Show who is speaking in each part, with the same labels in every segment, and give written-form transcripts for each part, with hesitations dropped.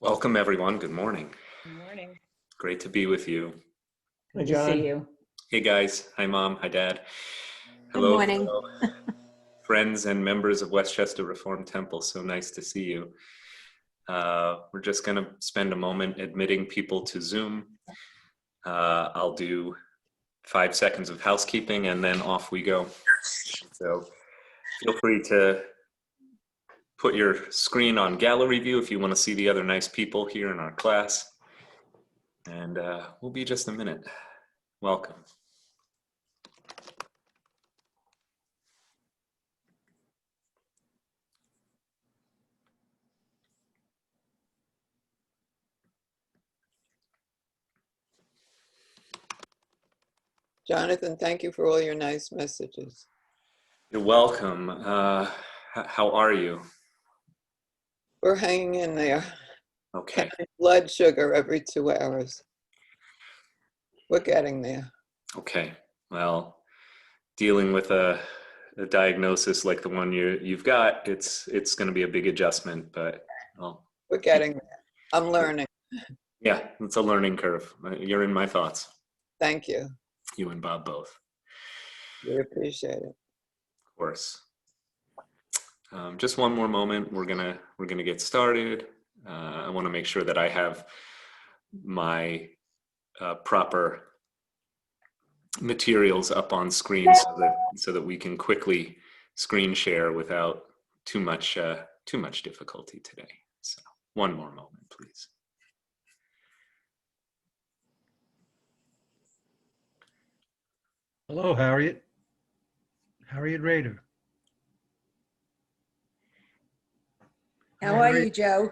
Speaker 1: Welcome, everyone. Good morning.
Speaker 2: Good morning.
Speaker 1: Great to be with you.
Speaker 2: Good to see you.
Speaker 1: Hey, guys. Hi, Mom. Hi, Dad.
Speaker 3: Good
Speaker 1: Hello,
Speaker 3: morning.
Speaker 1: fellow friends and members of Westchester Reformed Temple. So nice to see you. We're just going to spend a moment admitting people to Zoom. I'll do 5 seconds of housekeeping and then off we go. So feel free to put your screen on gallery view if you want to see the other nice people here in our class. And we'll be just a minute. Welcome.
Speaker 4: Jonathan, thank you for all your nice messages.
Speaker 1: You're welcome. How are you?
Speaker 4: We're hanging in there.
Speaker 1: Okay.
Speaker 4: Blood sugar every 2 hours. We're getting there.
Speaker 1: Okay. Well, dealing with a diagnosis like the one you've got, it's going to be a big adjustment, but well,
Speaker 4: We're getting there. I'm learning.
Speaker 1: yeah, it's a learning curve. You're in my thoughts.
Speaker 4: Thank you.
Speaker 1: You and Bob both.
Speaker 4: We appreciate it.
Speaker 1: Of course. Just one more moment. We're gonna get started. I want to make sure that I have my proper materials up on screen so that we can quickly screen share without too much difficulty today. So one more moment, please.
Speaker 5: Hello, Harriet. Harriet Rader.
Speaker 3: How are you, Joe?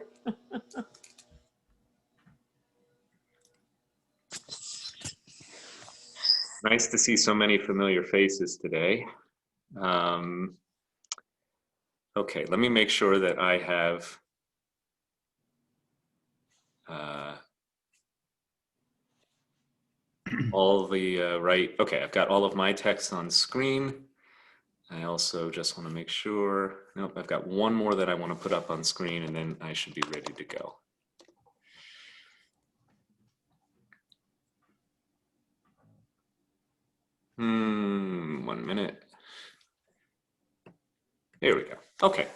Speaker 1: Nice to see so many familiar faces today. Okay, let me make sure that I have all the right. Okay, I've got all of my text on screen. I also just want to make sure. Nope, I've got one more that I want to put up on screen, and then I should be ready to go. One minute. Here we go. Okay.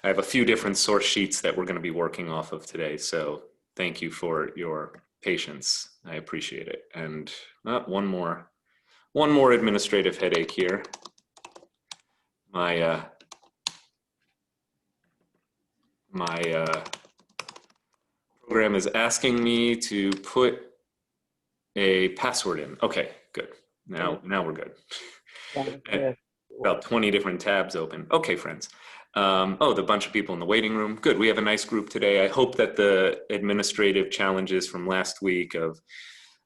Speaker 1: I have a few different source sheets that we're going to be working off of today, so thank you for your patience. I appreciate it. And one more administrative headache here. My program is asking me to put a password in. Okay, good. Now we're good. About 20 different tabs open. Okay, friends. The bunch of people in the waiting room. Good, we have a nice group today. I hope that the administrative challenges from last week of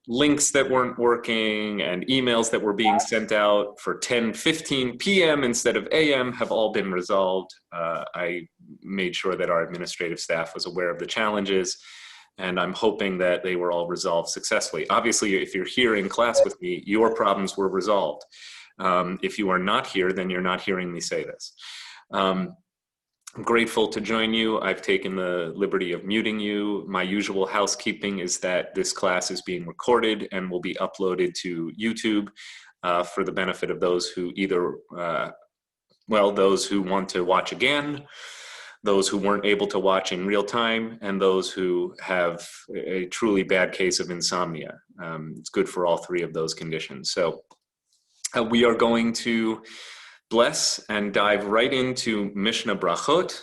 Speaker 1: links that weren't working and emails that were being sent out for 10:15 p.m. instead of a.m. have all been resolved. I made sure that our administrative staff was aware of the challenges, and I'm hoping that they were all resolved successfully. Obviously, if you're here in class with me, your problems were resolved. If you are not here, then you're not hearing me say this. I'm grateful to join you. I've taken the liberty of muting you. My usual housekeeping is that this class is being recorded and will be uploaded to YouTube for the benefit of those who either, those who want to watch again, those who weren't able to watch in real time, and those who have a truly bad case of insomnia. It's good for all three of those conditions. So we are going to bless and dive right into Mishna Berakhot,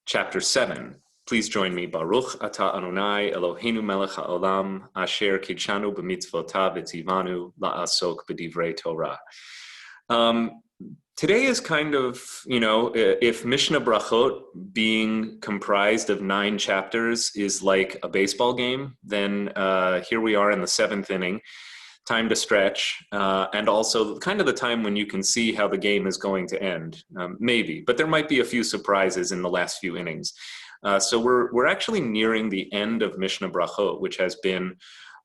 Speaker 1: chapter 7. Please join me. Baruch Ata Adonai Eloheinu melech haolam asher kidshanu b'mitzvotav v'tzivanu la'asok b'divrei Torah. Today is kind of, if Mishna Berakhot being comprised of 9 chapters is like a baseball game, then here we are in the 7th inning. Time to stretch, and also kind of the time when you can see how the game is going to end, maybe. But there might be a few surprises in the last few innings. So we're actually nearing the end of Mishna Berakhot, which has been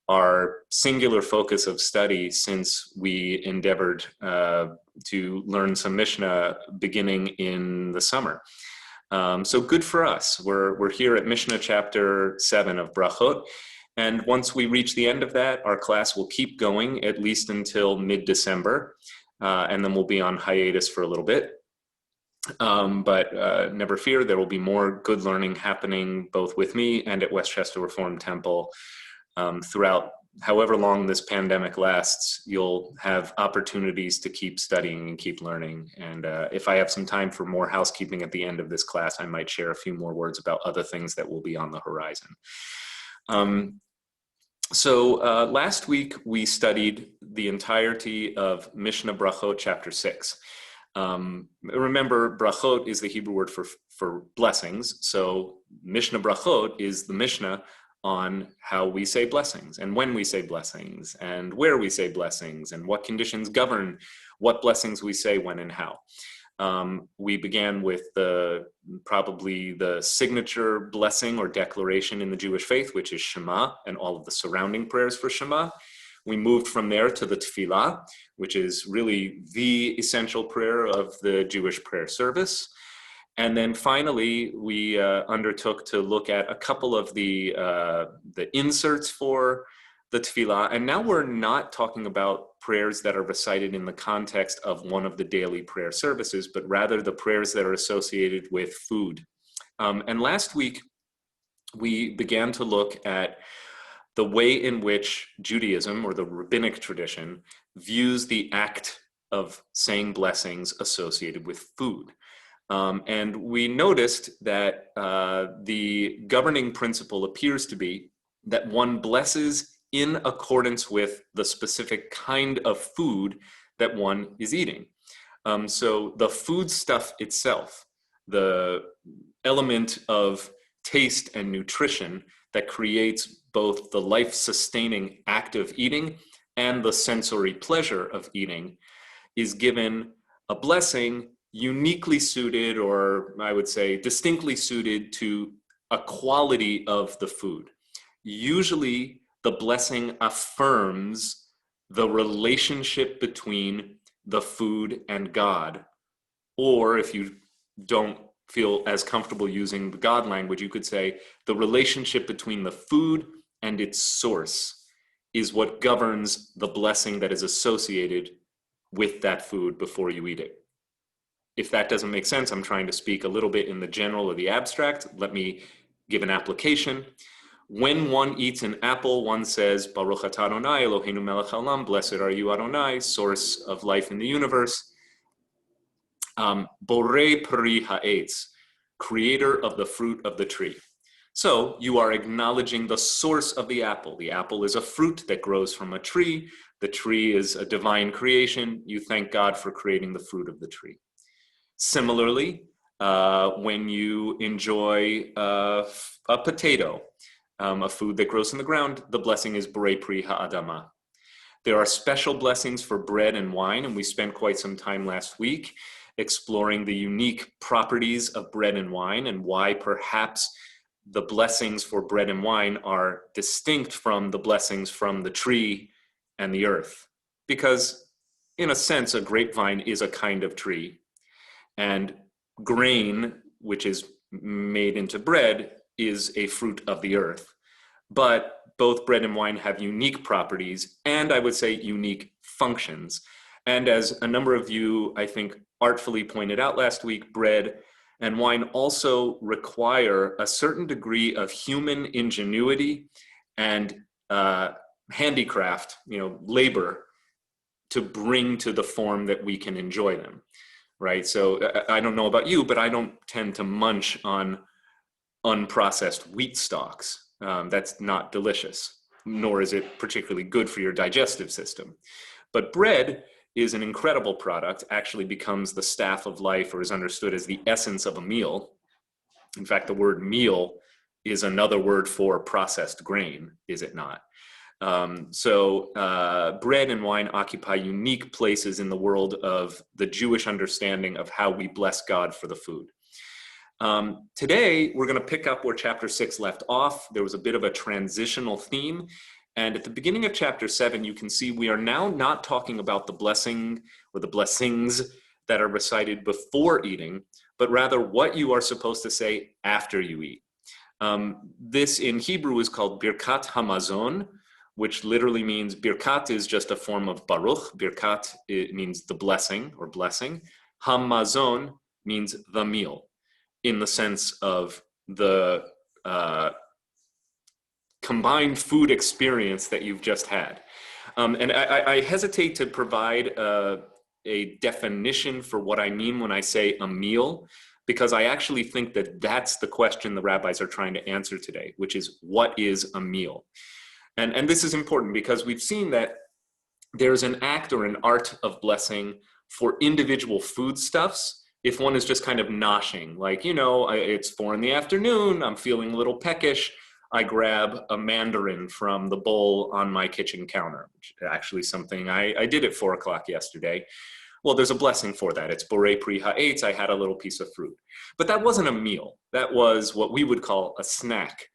Speaker 1: our singular focus of study since we endeavored to learn some Mishnah beginning in the summer. So good for us. We're here at Mishnah chapter 7 of Berachot. And once we reach the end of that, our class will keep going at least until mid-December. And then we'll be on hiatus for a little bit. But never fear, there will be more good learning happening both with me and at Westchester Reformed Temple throughout however long this pandemic lasts. You'll have opportunities to keep studying and keep learning. And if I have some time for more housekeeping at the end of this class, I might share a few more words about other things that will be on the horizon. So last week we studied the entirety of Mishna Berakhot chapter 6. Remember, brachot is the Hebrew word for blessings. So Mishna Berakhot is the Mishnah on how we say blessings and when we say blessings and where we say blessings and what conditions govern what blessings we say when and how. We began with probably the signature blessing or declaration in the Jewish faith, which is Shema and all of the surrounding prayers for Shema. We moved from there to the Tefillah, which is really the essential prayer of the Jewish prayer service. And then finally, we undertook to look at a couple of the inserts for the Tefillah. And now we're not talking about prayers that are recited in the context of one of the daily prayer services, but rather the prayers that are associated with food. And last week, we began to look at the way in which Judaism, or the rabbinic tradition, views the act of saying blessings associated with food. And we noticed that the governing principle appears to be that one blesses in accordance with the specific kind of food that one is eating. So the food stuff itself, the element of taste and nutrition that creates both the life-sustaining act of eating and the sensory pleasure of eating, is given a blessing uniquely suited, or I would say distinctly suited to a quality of the food. Usually the blessing affirms the relationship between the food and God. Or if you don't feel as comfortable using the God language, you could say the relationship between the food and its source is what governs the blessing that is associated with that food before you eat it. If that doesn't make sense, I'm trying to speak a little bit in the general or the abstract. Let me give an application. When one eats an apple, one says, Baruch atah Adonai Eloheinu melech haolam, blessed are you Adonai, source of life in the universe. Borei peri ha'etz, creator of the fruit of the tree. So you are acknowledging the source of the apple. The apple is a fruit that grows from a tree. The tree is a divine creation. You thank God for creating the fruit of the tree. Similarly, when you enjoy a potato, a food that grows in the ground, the blessing is Borei Pri Ha'adama. There are special blessings for bread and wine, and we spent quite some time last week exploring the unique properties of bread and wine and why perhaps the blessings for bread and wine are distinct from the blessings from the tree and the earth. Because in a sense, a grapevine is a kind of tree, and grain, which is made into bread, is a fruit of the earth. But both bread and wine have unique properties and, I would say, unique functions. And as a number of you, I think, artfully pointed out last week, bread and wine also require a certain degree of human ingenuity and handicraft, labor, to bring to the form that we can enjoy them, right? So I don't know about you, but I don't tend to munch on unprocessed wheat stalks. That's not delicious, nor is it particularly good for your digestive system. But bread is an incredible product, actually becomes the staff of life, or is understood as the essence of a meal. In fact, the word meal is another word for processed grain, is it not? So bread and wine occupy unique places in the world of the Jewish understanding of how we bless God for the food. Today, we're going to pick up where chapter 6 left off. There was a bit of a transitional theme. And at the beginning of chapter 7, you can see we are now not talking about the blessing or the blessings that are recited before eating, but rather what you are supposed to say after you eat. This in Hebrew is called Birkat Ha-Mazon, which literally means Birkat is just a form of Baruch. Birkat, it means the blessing or blessing. Ha-Mazon means the meal, in the sense of the combined food experience that you've just had. And I hesitate to provide a definition for what I mean when I say a meal, because I actually think that that's the question the rabbis are trying to answer today, which is, what is a meal? And this is important because we've seen that there's an act or an art of blessing for individual foodstuffs. If one is just kind of noshing, like, it's 4 p.m, I'm feeling a little peckish, I grab a mandarin from the bowl on my kitchen counter, which is actually something I did at 4 o'clock yesterday. Well, there's a blessing for that. It's borei pri ha'etz, I had a little piece of fruit. But that wasn't a meal. That was what we would call a snack.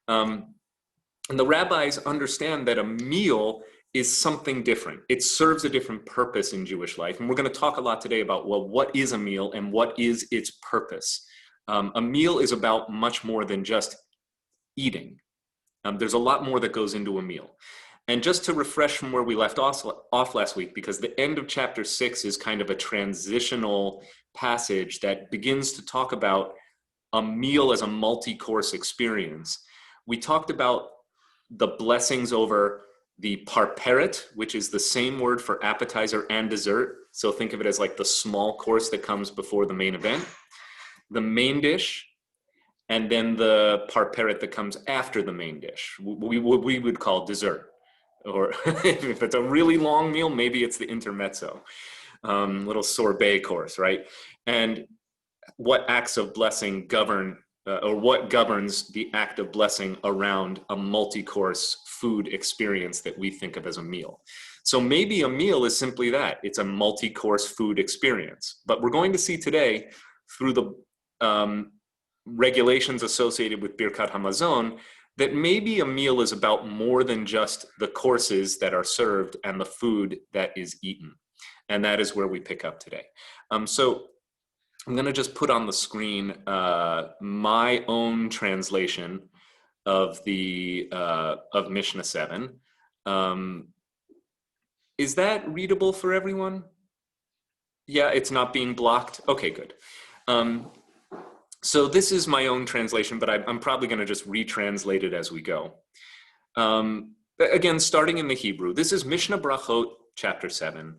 Speaker 1: And the rabbis understand that a meal is something different. It serves a different purpose in Jewish life. And we're going to talk a lot today about, well, what is a meal and what is its purpose? A meal is about much more than just eating. There's a lot more that goes into a meal. And just to refresh from where we left off last week, because the end of chapter 6 is kind of a transitional passage that begins to talk about a meal as a multi-course experience. We talked about the blessings over the parperet, which is the same word for appetizer and dessert. So think of it as like the small course that comes before the main event, the main dish, and then the parperet that comes after the main dish. We would call dessert. Or if it's a really long meal, maybe it's the intermezzo, little sorbet course, right? And what acts of blessing govern, or what governs the act of blessing around a multi-course food experience that we think of as a meal. So maybe a meal is simply that. It's a multi-course food experience. But we're going to see today, through the regulations associated with Birkat Ha-Mazon, that maybe a meal is about more than just the courses that are served and the food that is eaten. And that is where we pick up today. So I'm going to just put on the screen my own translation of the of Mishnah 7. Is that readable for everyone? Yeah, it's not being blocked. Okay, good. So this is my own translation, but I'm probably going to just retranslate it as we go. Again, starting in the Hebrew, this is Mishna Berakhot, chapter 7,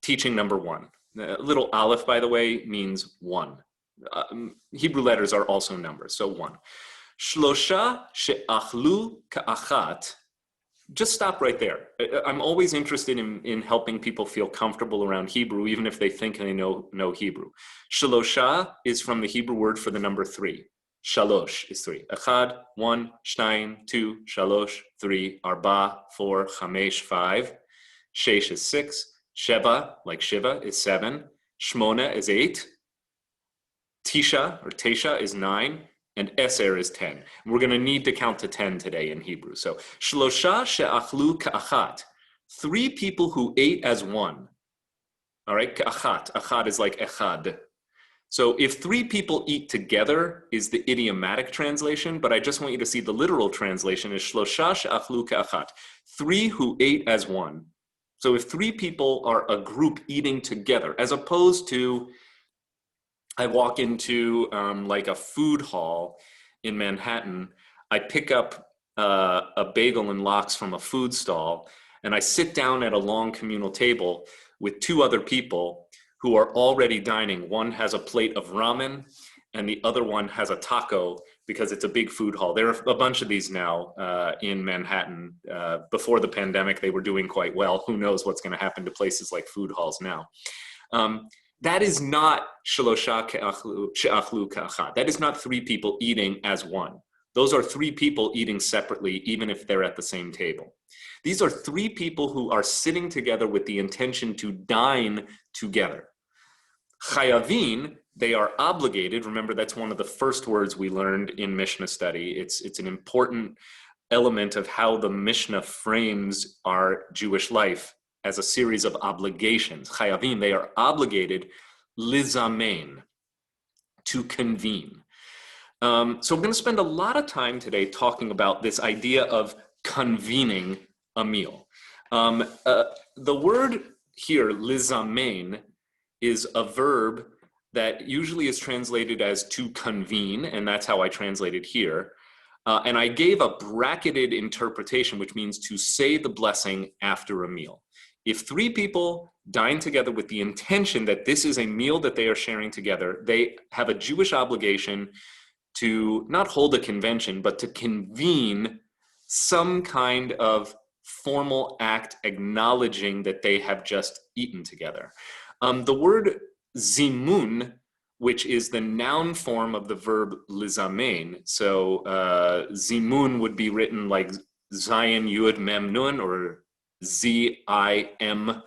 Speaker 1: teaching number 1. Little aleph, by the way, means 1. Hebrew letters are also numbers, so 1. Shlosha she'achlu ka'achat. Just stop right there. I'm always interested in helping people feel comfortable around Hebrew, even if they think they know Hebrew. Shalosha is from the Hebrew word for the number 3. Shalosh is 3. Echad, 1, shnaim, 2, shalosh, 3, arba, 4, chamesh, 5. Sheish is 6. Sheva, like Shiva, is 7. Shmona is 8. Tisha, or Tesha, is 9. And Eser is 10. We're going to need to count to 10 today in Hebrew. So, Shlosha she'achlu ka'achat. 3 people who ate as one. All right, ka'achat. Achat is like echad. So if 3 people eat together is the idiomatic translation, but I just want you to see the literal translation is Shlosha she'achlu ka'achat. 3 who ate as one. So if 3 people are a group eating together, as opposed to I walk into like a food hall in Manhattan, I pick up a bagel and lox from a food stall, and I sit down at a long communal table with 2 other people who are already dining. One has a plate of ramen, and the other one has a taco, because it's a big food hall. There are a bunch of these now in Manhattan. Before the pandemic, they were doing quite well. Who knows what's going to happen to places like food halls now. That is not shalosha she'achlu ka'achat. That is not 3 people eating as one. Those are 3 people eating separately, even if they're at the same table. These are 3 people who are sitting together with the intention to dine together. Chayavin, they are obligated. Remember, that's one of the first words we learned in Mishnah study. It's an important element of how the Mishnah frames our Jewish life as a series of obligations. Chayavim, they are obligated lizamein, to convene. So we're going to spend a lot of time today talking about this idea of convening a meal. The word here, lizamein, is a verb that usually is translated as to convene, and that's how I translate it here. And I gave a bracketed interpretation, which means to say the blessing after a meal. If three people dine together with the intention that this is a meal that they are sharing together, they have a Jewish obligation to not hold a convention, but to convene some kind of formal act acknowledging that they have just eaten together. The word Zimun, which is the noun form of the verb lizamein. So Zimun would be written like Zayin Yud Mem Nun or Z-I-M-U-N,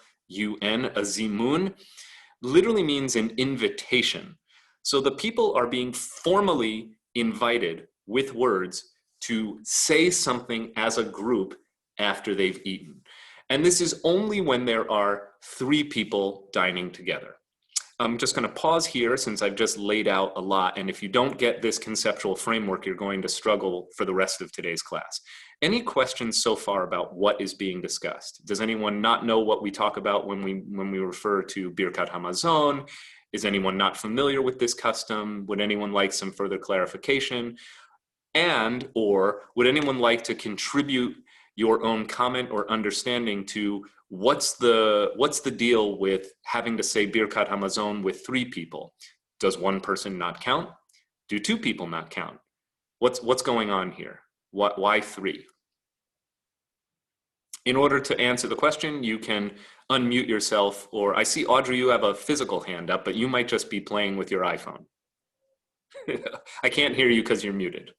Speaker 1: a Zimun, literally means an invitation. So the people are being formally invited with words to say something as a group after they've eaten. And this is only when there are three people dining together. I'm just going to pause here since I've just laid out a lot. And if you don't get this conceptual framework, you're going to struggle for the rest of today's class. Any questions so far about what is being discussed? Does anyone not know what we talk about when we refer to Birkat Ha-Mazon? Is anyone not familiar with this custom? Would anyone like some further clarification? And, or would anyone like to contribute your own comment or understanding to what's the deal with having to say Birkat Ha-Mazon with three people? Does one person not count? Do two people not count? What's going on here? Why three? In order to answer the question, you can unmute yourself, or I see, Audrey, you have a physical hand up, but you might just be playing with your iPhone. I can't hear you because you're muted.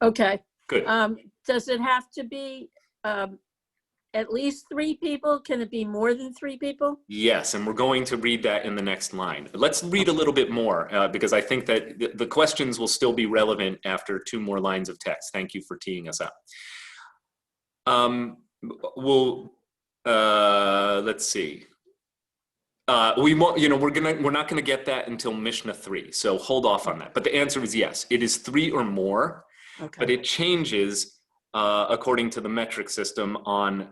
Speaker 6: Okay.
Speaker 1: Good.
Speaker 6: Does it have to be at least three people? Can it be more than three people?
Speaker 1: Yes, and we're going to read that in the next line. Let's read a little bit more because I think that the questions will still be relevant after two more lines of text. Thank you for teeing us up. Let's see. We're not gonna get that until Mishnah 3, so hold off on that. But the answer is yes, it is three or more,
Speaker 6: Okay.
Speaker 1: but it changes according to the metric system on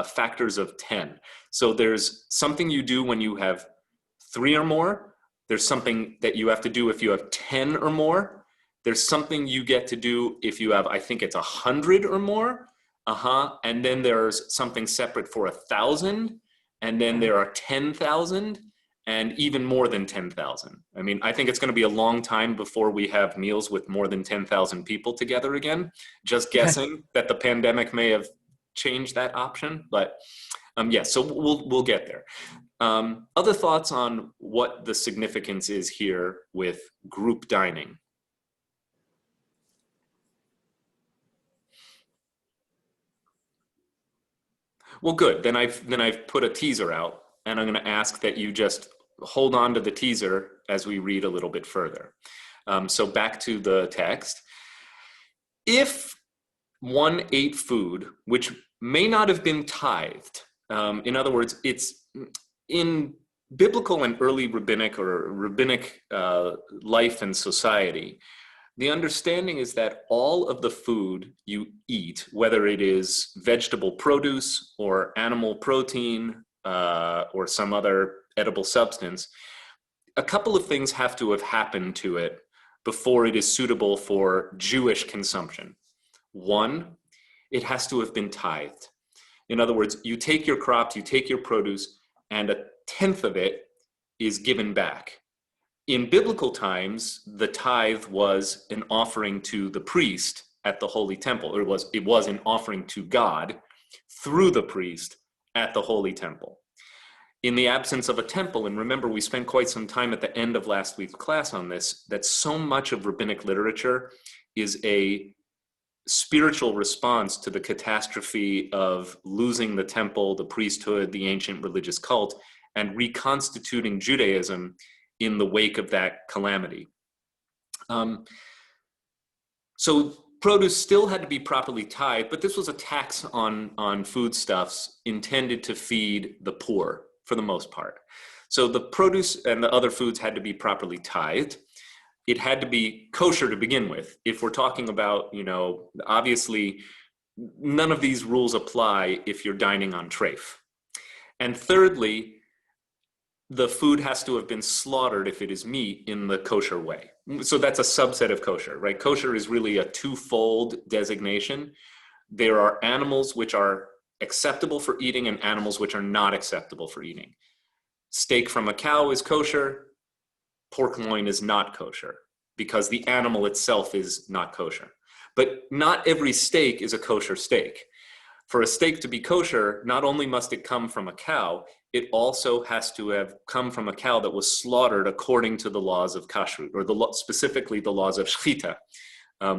Speaker 1: factors of 10. So there's something you do when you have three or more. There's something that you have to do if you have 10 or more. There's something you get to do if you have, I think it's 100 or more. And then there's something separate for 1,000. And then there are 10,000 and even more than 10,000. I mean, I think it's going to be a long time before we have meals with more than 10,000 people together again. Just guessing that the pandemic may have changed that option, but yes, so we'll get there. Other thoughts on what the significance is here with group dining? Well, good. Then I've put a teaser out, and I'm going to ask that you just hold on to the teaser as we read a little bit further. So back to the text. If one ate food which may not have been tithed, in other words, it's in biblical and early rabbinic life and society, the understanding is that all of the food you eat, whether it is vegetable produce or animal protein or some other edible substance, a couple of things have to have happened to it before it is suitable for Jewish consumption. One, it has to have been tithed. In other words, you take your crops, you take your produce, and 1/10 of it is given back. In biblical times, the tithe was an offering to the priest at the Holy Temple, or it was an offering to God through the priest at the Holy Temple. In the absence of a temple, and remember, we spent quite some time at the end of last week's class on this, that so much of rabbinic literature is a spiritual response to the catastrophe of losing the temple, the priesthood, the ancient religious cult, and reconstituting Judaism in the wake of that calamity. So produce still had to be properly tithed, but this was a tax on foodstuffs intended to feed the poor for the most part. So the produce and the other foods had to be properly tithed. It had to be kosher to begin with. If we're talking about, obviously none of these rules apply if you're dining on treif. And thirdly, the food has to have been slaughtered if it is meat in the kosher way. So that's a subset of kosher, right? Kosher is really a twofold designation. There are animals which are acceptable for eating and animals which are not acceptable for eating. Steak from a cow is kosher. Pork loin is not kosher because the animal itself is not kosher. But not every steak is a kosher steak. For a steak to be kosher, not only must it come from a cow, it also has to have come from a cow that was slaughtered according to the laws of kashrut, or specifically the laws of shchita,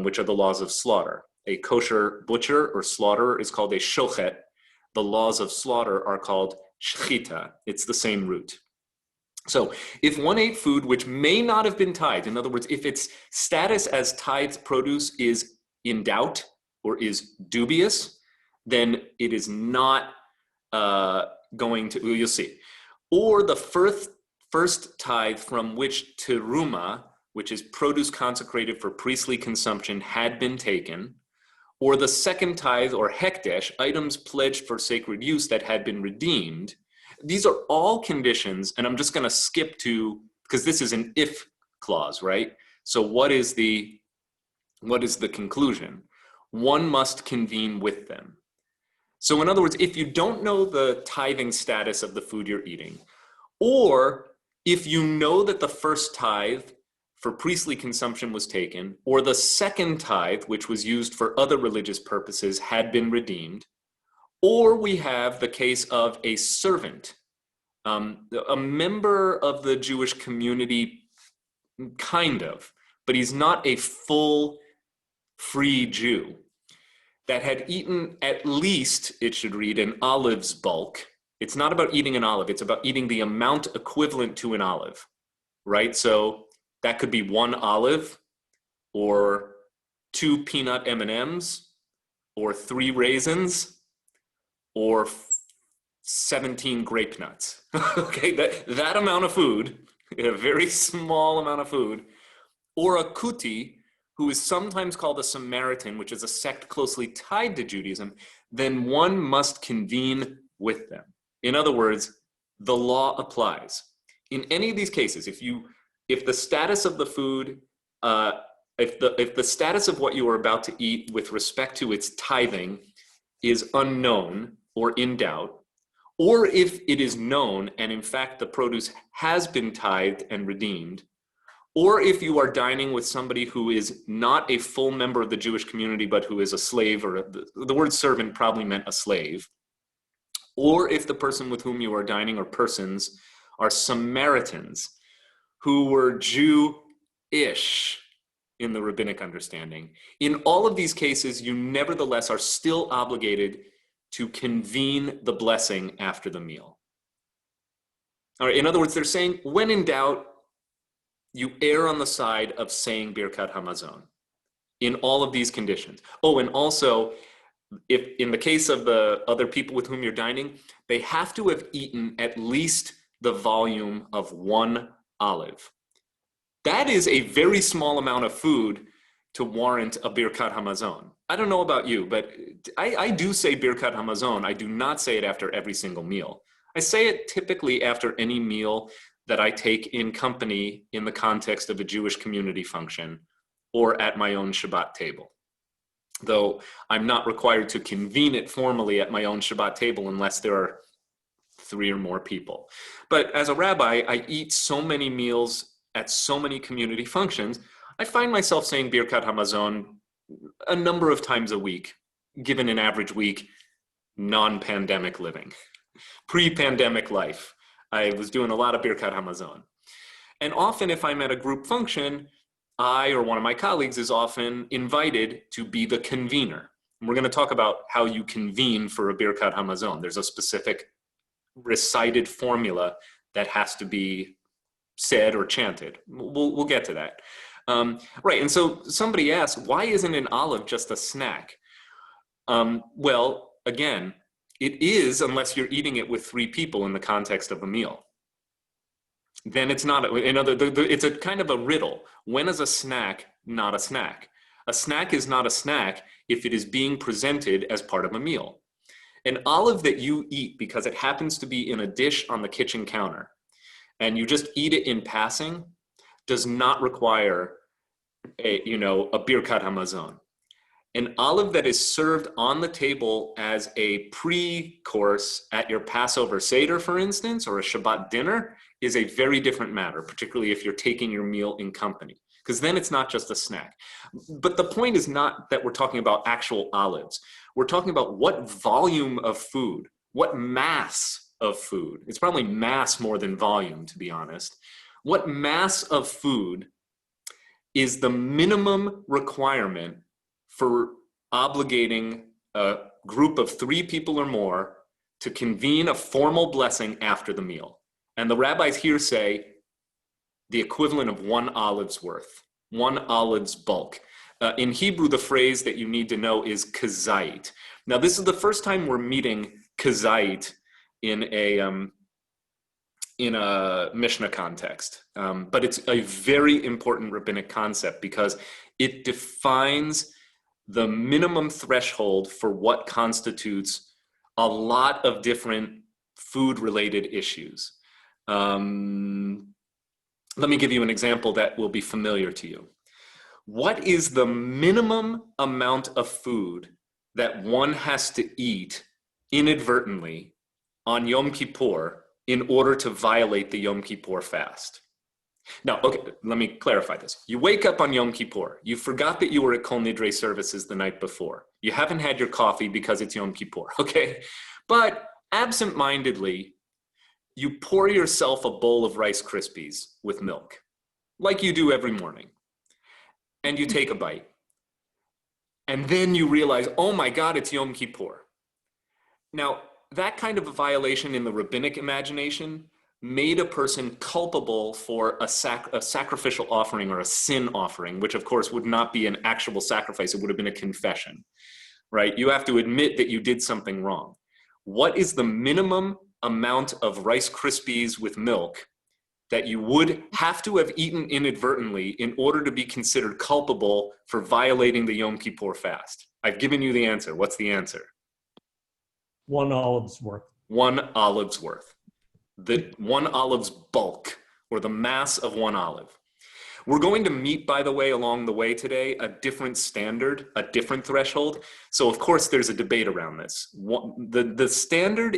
Speaker 1: which are the laws of slaughter. A kosher butcher or slaughterer is called a shochet. The laws of slaughter are called shchita. It's the same root. So if one ate food which may not have been tithed, in other words, if its status as tithed produce is in doubt or is dubious, then it is not going to, you'll see. Or the first tithe from which teruma, which is produce consecrated for priestly consumption, had been taken, or the second tithe or hekdesh, items pledged for sacred use that had been redeemed. These are all conditions, and I'm just going to skip to, because this is an if clause, right? So what is the conclusion? One must convene with them. So in other words, if you don't know the tithing status of the food you're eating, or if you know that the first tithe for priestly consumption was taken, or the second tithe, which was used for other religious purposes, had been redeemed, or we have the case of a servant, a member of the Jewish community, kind of, but he's not a full free Jew, that had eaten at least, it should read, an olive's bulk. It's not about eating an olive, it's about eating the amount equivalent to an olive, right? So that could be 1 olive, or 2 peanut M&Ms, or 3 raisins, or 17 grape nuts. Okay, that amount of food, a very small amount of food, or a kuti, who is sometimes called a Samaritan, which is a sect closely tied to Judaism, then one must convene with them. In other words, the law applies. In any of these cases, if the status of the food, if the status of what you are about to eat with respect to its tithing is unknown or in doubt, or if it is known and in fact the produce has been tithed and redeemed, or if you are dining with somebody who is not a full member of the Jewish community, but who is a slave, or the word servant probably meant a slave, or if the person with whom you are dining, or persons, are Samaritans who were Jew-ish in the rabbinic understanding. In all of these cases, you nevertheless are still obligated to convene the blessing after the meal. All right, in other words, they're saying, when in doubt, you err on the side of saying Birkat Ha-Mazon in all of these conditions. Oh, and also, if in the case of the other people with whom you're dining, they have to have eaten at least the volume of 1 olive. That is a very small amount of food to warrant a Birkat Ha-Mazon. I don't know about you, but I do say Birkat Ha-Mazon. I do not say it after every single meal. I say it typically after any meal that I take in company in the context of a Jewish community function or at my own Shabbat table. Though I'm not required to convene it formally at my own Shabbat table unless there are 3 or more people. But as a rabbi, I eat so many meals at so many community functions, I find myself saying Birkat Ha-Mazon a number of times a week, given an average week, non-pandemic living. Pre-pandemic life, I was doing a lot of Birkat Ha-Mazon. And often if I'm at a group function, I or one of my colleagues is often invited to be the convener. And we're going to talk about how you convene for a Birkat Ha-Mazon. There's a specific recited formula that has to be said or chanted. We'll get to that. Right, and so somebody asked, why isn't an olive just a snack? Well, again, it is unless you're eating it with 3 people in the context of a meal. then it's not, it's a kind of a riddle. When is a snack not a snack? A snack is not a snack if it is being presented as part of a meal. An olive that you eat because it happens to be in a dish on the kitchen counter and you just eat it in passing does not require a Birkat Ha-Mazon. An olive that is served on the table as a pre-course at your Passover Seder, for instance, or a Shabbat dinner is a very different matter, particularly if you're taking your meal in company, because then it's not just a snack. But the point is not that we're talking about actual olives. We're talking about what volume of food, what mass of food. It's probably mass more than volume, to be honest. What mass of food is the minimum requirement for obligating a group of 3 people or more to convene a formal blessing after the meal. And the rabbis here say the equivalent of 1 olive's worth, 1 olive's bulk. In Hebrew, the phrase that you need to know is kazait. Now, this is the first time we're meeting kazait in a Mishnah context, but it's a very important rabbinic concept because it defines the minimum threshold for what constitutes a lot of different food-related issues. Let me give you an example that will be familiar to you. What is the minimum amount of food that one has to eat inadvertently on Yom Kippur in order to violate the Yom Kippur fast? Now, okay, let me clarify this. You wake up on Yom Kippur. You forgot that you were at Kol Nidre services the night before. You haven't had your coffee because it's Yom Kippur, okay? But absent-mindedly, you pour yourself a bowl of Rice Krispies with milk, like you do every morning, and you take a bite. And then you realize, oh my God, it's Yom Kippur. Now, that kind of a violation in the rabbinic imagination made a person culpable for a sacrificial offering or a sin offering, which of course would not be an actual sacrifice. It would have been a confession, right? You have to admit that you did something wrong. What is the minimum amount of Rice Krispies with milk that you would have to have eaten inadvertently in order to be considered culpable for violating the Yom Kippur fast? I've given you the answer. What's the answer?
Speaker 7: 1 olive's worth.
Speaker 1: 1 olive's worth. The 1 olive's bulk, or the mass of 1 olive. We're going to meet, by the way, along the way today, a different standard, a different threshold. So of course there's a debate around this. The standard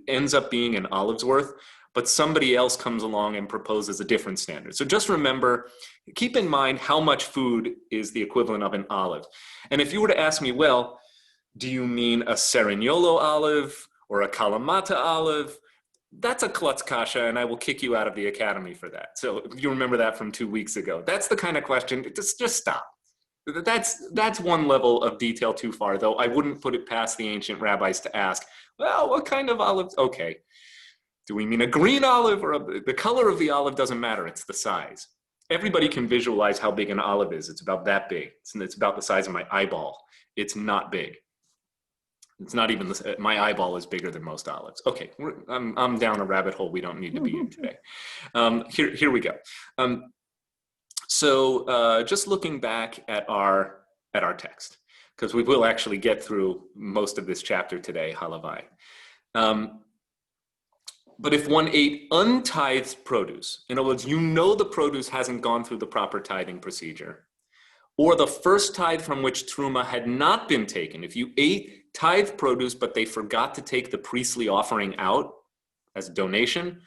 Speaker 1: ends up being an olive's worth, but somebody else comes along and proposes a different standard. So just remember, keep in mind how much food is the equivalent of an olive. And if you were to ask me, well, do you mean a Seragnolo olive or a Kalamata olive? That's a klutz kasha, and I will kick you out of the academy for that. So you remember that from 2 weeks ago. That's the kind of question, just stop. That's one level of detail too far, though. I wouldn't put it past the ancient rabbis to ask, well, what kind of olives? Okay, do we mean a green olive or the color of the olive doesn't matter, it's the size. Everybody can visualize how big an olive is. It's about that big. It's about the size of my eyeball. It's not big. It's not even, my eyeball is bigger than most olives. Okay, I'm down a rabbit hole we don't need to be in today. Here we go. So just looking back at our text, because we will actually get through most of this chapter today, halavai. But if one ate untithed produce, in other words, the produce hasn't gone through the proper tithing procedure, or the first tithe from which truma had not been taken. If you ate tithe produce, but they forgot to take the priestly offering out as a donation,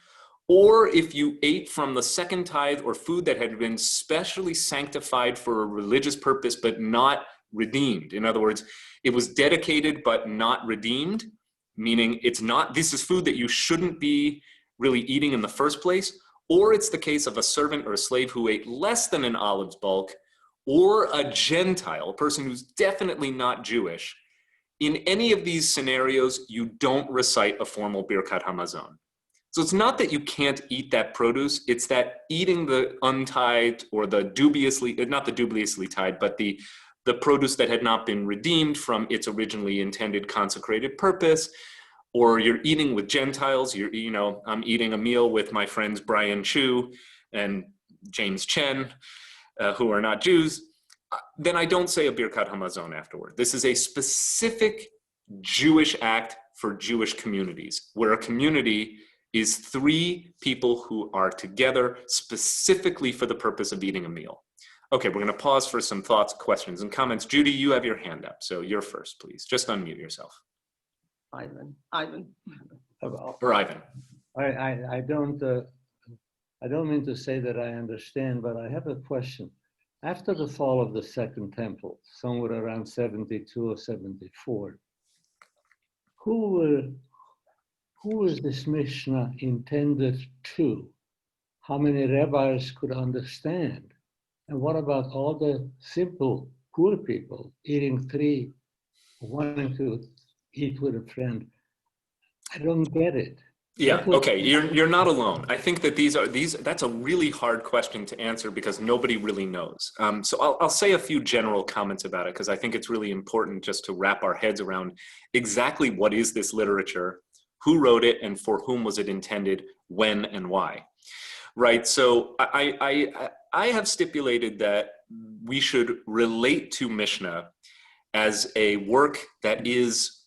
Speaker 1: or if you ate from the second tithe or food that had been specially sanctified for a religious purpose, but not redeemed. In other words, it was dedicated, but not redeemed, meaning this is food that you shouldn't be really eating in the first place, or it's the case of a servant or a slave who ate less than an olive's bulk, or a Gentile, a person who's definitely not Jewish. In any of these scenarios, you don't recite a formal Birkat Ha-Mazon. So it's not that you can't eat that produce, it's that eating the untithed or the not the dubiously tithed, but the produce that had not been redeemed from its originally intended consecrated purpose, or you're eating with Gentiles, I'm eating a meal with my friends Brian Chu and James Chen, who are not Jews, then I don't say a Birkat Ha-Mazon afterward. This is a specific Jewish act for Jewish communities, where a community is 3 people who are together specifically for the purpose of eating a meal. Okay, we're going to pause for some thoughts, questions, and comments. Judy, you have your hand up, so you're first, please. Just unmute yourself.
Speaker 2: Ivan.
Speaker 1: Or Ivan.
Speaker 5: I don't mean to say that I understand, but I have a question. After the fall of the Second Temple, somewhere around 72 or 74, who is this Mishnah intended to? How many rabbis could understand? And what about all the simple, poor people eating 3, wanting to eat with a friend? I don't get it.
Speaker 1: Yeah, okay, you're not alone. I think that that's a really hard question to answer because nobody really knows. So I'll say a few general comments about it because I think it's really important just to wrap our heads around exactly what is this literature, who wrote it, and for whom was it intended, when and why. Right, so I have stipulated that we should relate to Mishnah as a work that is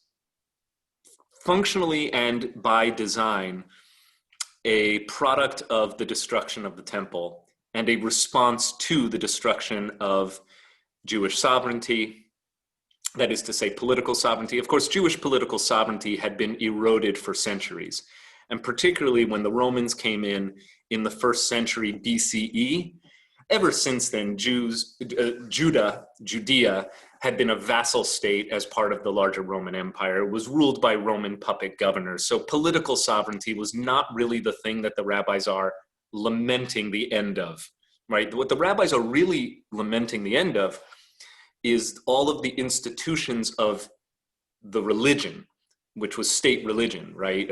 Speaker 1: functionally and by design a product of the destruction of the temple and a response to the destruction of Jewish sovereignty, that is to say political sovereignty. Of course, Jewish political sovereignty had been eroded for centuries, and particularly when the Romans came in the 1st century BCE. Ever since then, Judea had been a vassal state as part of the larger Roman Empire. It was ruled by Roman puppet governors. So political sovereignty was not really the thing that the rabbis are lamenting the end of, right? What the rabbis are really lamenting the end of is all of the institutions of the religion, which was state religion, right?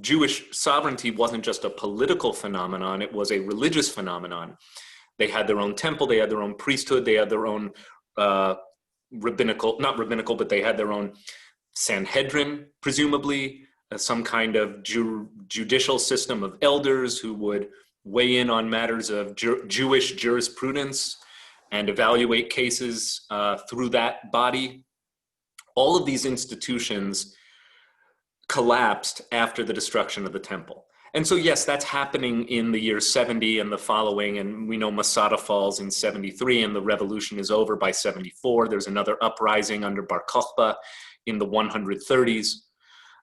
Speaker 1: Jewish sovereignty wasn't just a political phenomenon, it was a religious phenomenon. They had their own temple, they had their own priesthood, they had their own not rabbinical, but they had their own Sanhedrin, presumably, some kind of judicial system of elders who would weigh in on matters of Jewish jurisprudence and evaluate cases through that body. All of these institutions collapsed after the destruction of the temple. And so, yes, that's happening in the year 70 and the following, and we know Masada falls in 73 and the revolution is over by 74. There's another uprising under Bar Kokhba in the 130s.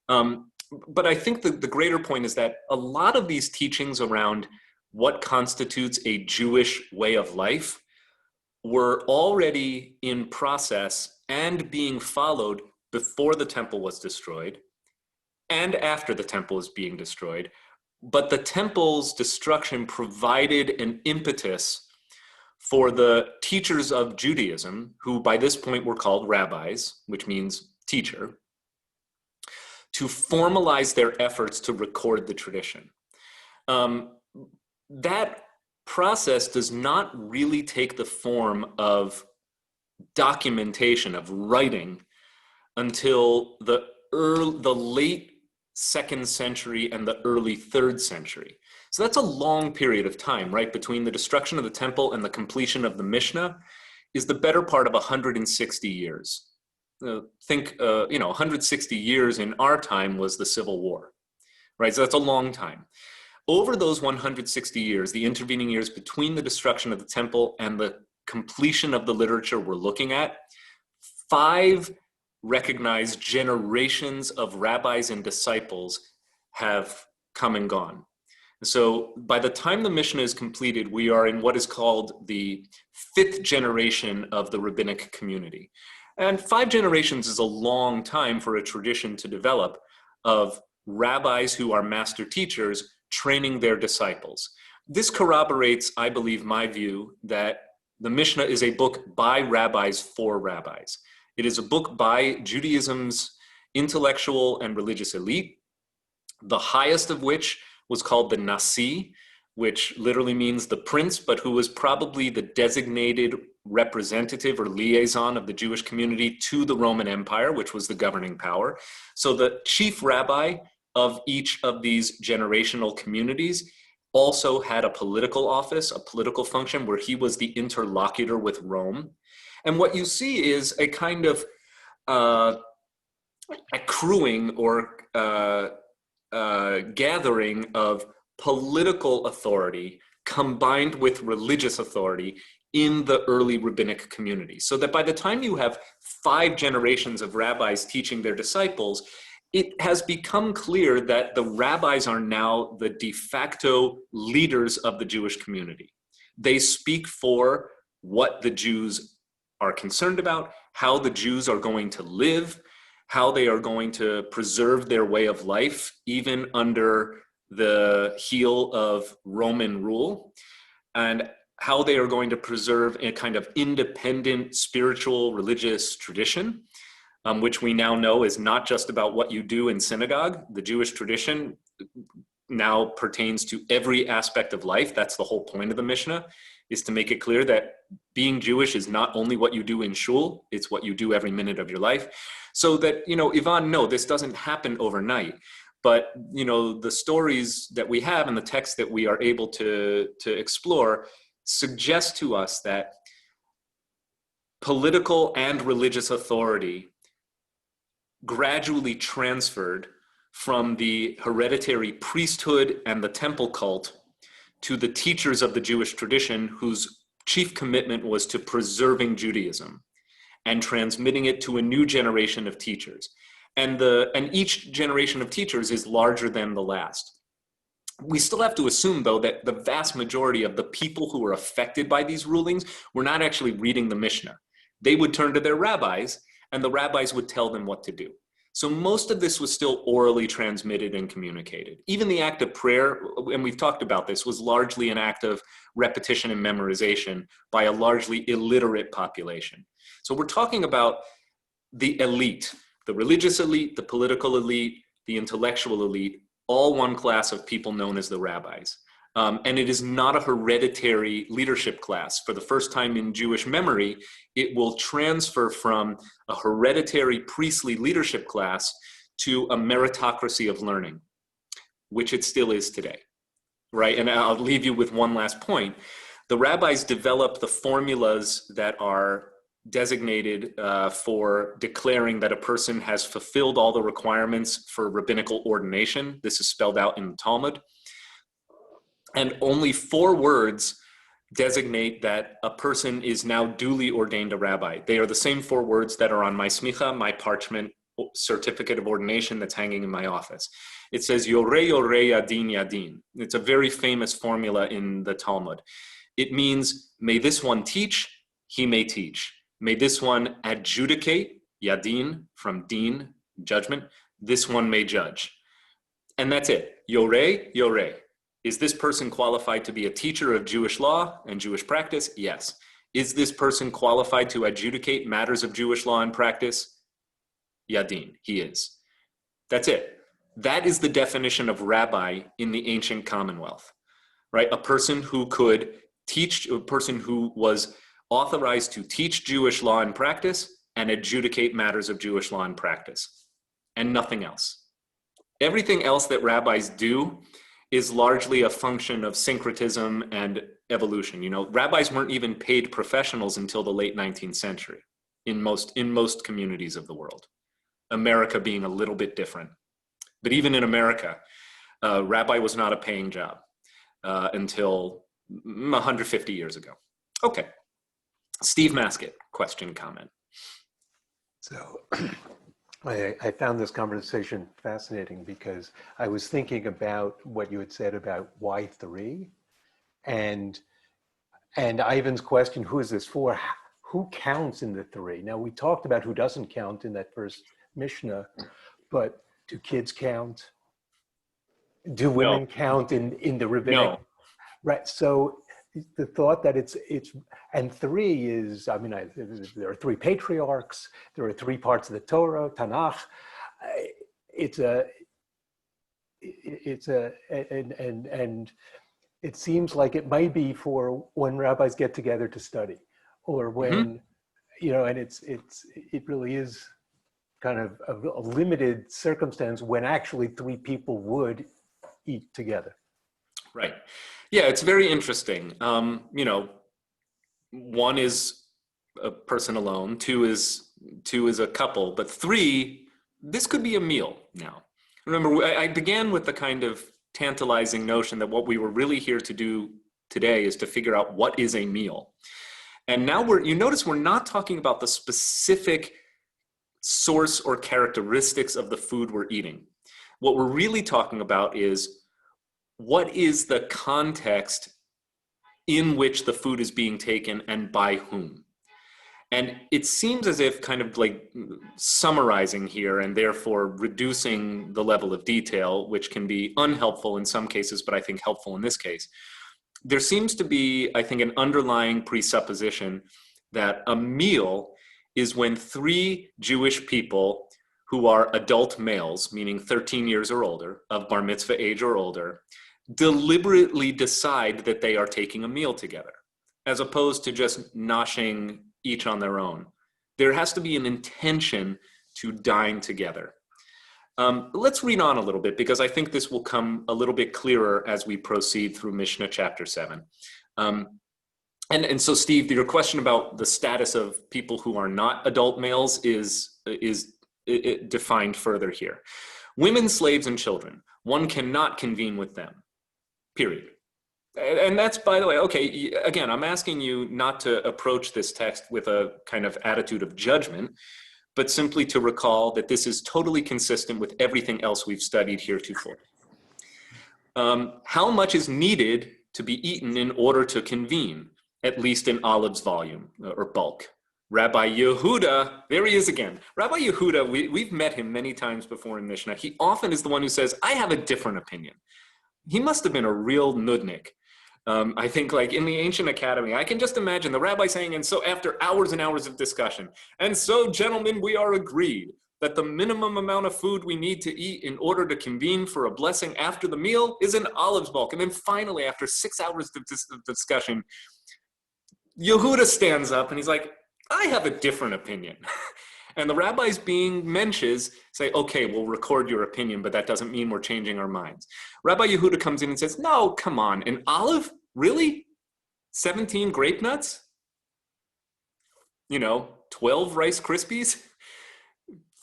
Speaker 1: But I think the greater point is that a lot of these teachings around what constitutes a Jewish way of life were already in process and being followed before the temple was destroyed and after the temple is being destroyed. But the temple's destruction provided an impetus for the teachers of Judaism, who by this point were called rabbis, which means teacher, to formalize their efforts to record the tradition. That process does not really take the form of documentation, of writing, until the late 2nd century and the early 3rd century. So that's a long period of time, right? Between the destruction of the temple and the completion of the Mishnah is the better part of 160 years. Think, 160 years in our time was the Civil War, right? So that's a long time. Over those 160 years, the intervening years between the destruction of the temple and the completion of the literature we're looking at, 5 recognized generations of rabbis and disciples have come and gone. So by the time the Mishnah is completed, we are in what is called the 5th generation of the rabbinic community. And 5 generations is a long time for a tradition to develop of rabbis who are master teachers training their disciples. This corroborates, I believe, my view that the Mishnah is a book by rabbis for rabbis. It is a book by Judaism's intellectual and religious elite, the highest of which was called the Nasi, which literally means the prince, but who was probably the designated representative or liaison of the Jewish community to the Roman Empire, which was the governing power. So the chief rabbi of each of these generational communities also had a political office, a political function where he was the interlocutor with Rome. And what you see is a kind of accruing or gathering of political authority combined with religious authority in the early rabbinic community. So that by the time you have 5 generations of rabbis teaching their disciples, it has become clear that the rabbis are now the de facto leaders of the Jewish community. They speak for what the Jews are concerned about, how the Jews are going to live, how they are going to preserve their way of life, even under the heel of Roman rule, and how they are going to preserve a kind of independent spiritual religious tradition, which we now know is not just about what you do in synagogue. The Jewish tradition now pertains to every aspect of life. That's the whole point of the Mishnah, is to make it clear that being Jewish is not only what you do in shul, it's what you do every minute of your life. So that, Ivan, no, this doesn't happen overnight. But, the stories that we have and the texts that we are able to explore suggest to us that political and religious authority gradually transferred from the hereditary priesthood and the temple cult to the teachers of the Jewish tradition, whose chief commitment was to preserving Judaism and transmitting it to a new generation of teachers. And each generation of teachers is larger than the last. We still have to assume, though, that the vast majority of the people who were affected by these rulings were not actually reading the Mishnah. They would turn to their rabbis, and the rabbis would tell them what to do. So most of this was still orally transmitted and communicated. Even the act of prayer, and we've talked about this, was largely an act of repetition and memorization by a largely illiterate population. So we're talking about the elite, the religious elite, the political elite, the intellectual elite, all one class of people known as the rabbis. And it is not a hereditary leadership class. For the first time in Jewish memory, it will transfer from a hereditary priestly leadership class to a meritocracy of learning, which it still is today, right? And I'll leave you with one last point. The rabbis developed the formulas that are designated for declaring that a person has fulfilled all the requirements for rabbinical ordination. This is spelled out in the Talmud. And only 4 words designate that a person is now duly ordained a rabbi. They are the same 4 words that are on my smicha, my parchment certificate of ordination that's hanging in my office. It says, Yoreh Yoreh Yadin Yadin. It's a very famous formula in the Talmud. It means, may this one teach, he may teach. May this one adjudicate, Yadin, from din, judgment, this one may judge. And that's it. Yoreh Yoreh. Is this person qualified to be a teacher of Jewish law and Jewish practice? Yes. Is this person qualified to adjudicate matters of Jewish law and practice? Yadin, he is. That's it. That is the definition of rabbi in the ancient Commonwealth, right? A person who could teach, a person who was authorized to teach Jewish law and practice and adjudicate matters of Jewish law and practice, and nothing else. Everything else that rabbis do is largely a function of syncretism and evolution. Rabbis weren't even paid professionals until the late 19th century in most communities of the world. America being a little bit different. But even in America, rabbi was not a paying job until 150 years ago. Okay. Steve Maskett, question, comment.
Speaker 8: So I found this conversation fascinating because I was thinking about what you had said about why 3 and Ivan's question, who is this for? Who counts in the 3? Now we talked about who doesn't count in that first Mishnah, but do kids count? Do women count in the rabbinic?
Speaker 1: No.
Speaker 8: Right. So the thought that it's and 3 is, there are 3 patriarchs, there are 3 parts of the Torah, Tanakh. And it seems like it might be for when rabbis get together to study. or when, you know, and it really is kind of a limited circumstance when actually 3 people would eat together.
Speaker 1: Right. Yeah, it's very interesting. You know, 1 is a person alone, 2 is a couple, but 3, this could be a meal now. Remember, I began with the kind of tantalizing notion that what we were really here to do today is to figure out what is a meal. And now you notice we're not talking about the specific source or characteristics of the food we're eating. What we're really talking about is what is the context in which the food is being taken and by whom. And it seems as if kind of like summarizing here and therefore reducing the level of detail, which can be unhelpful in some cases, but I think helpful in this case. There seems to be, I think, an underlying presupposition that a meal is when 3 Jewish people who are adult males, meaning 13 years or older, of bar mitzvah age or older, deliberately decide that they are taking a meal together, as opposed to just noshing each on their own. There has to be an intention to dine together. Let's read on a little bit, because I think this will come a little bit clearer as we proceed through Mishnah chapter 7. And so, Steve, your question about the status of people who are not adult males is defined further here. Women, slaves, and children, one cannot convene with them, period. And that's, by the way, okay, again, I'm asking you not to approach this text with a kind of attitude of judgment, but simply to recall that this is totally consistent with everything else we've studied heretofore. How much is needed to be eaten in order to convene, at least in olives volume or bulk? Rabbi Yehuda, there he is again. Rabbi Yehuda, we've met him many times before in Mishnah. He often is the one who says, I have a different opinion. He must have been a real nudnik. I think like in the ancient academy, I can just imagine the rabbi saying, and so after hours and hours of discussion, and so gentlemen, we are agreed that the minimum amount of food we need to eat in order to convene for a blessing after the meal is an olives bulk. And then finally, after 6 hours of discussion, Yehuda stands up and he's like, I have a different opinion. And the rabbis, being mensches, say, okay, we'll record your opinion, but that doesn't mean we're changing our minds. Rabbi Yehuda comes in and says, no, come on, an olive? Really? 17 grape nuts? 12 Rice Krispies?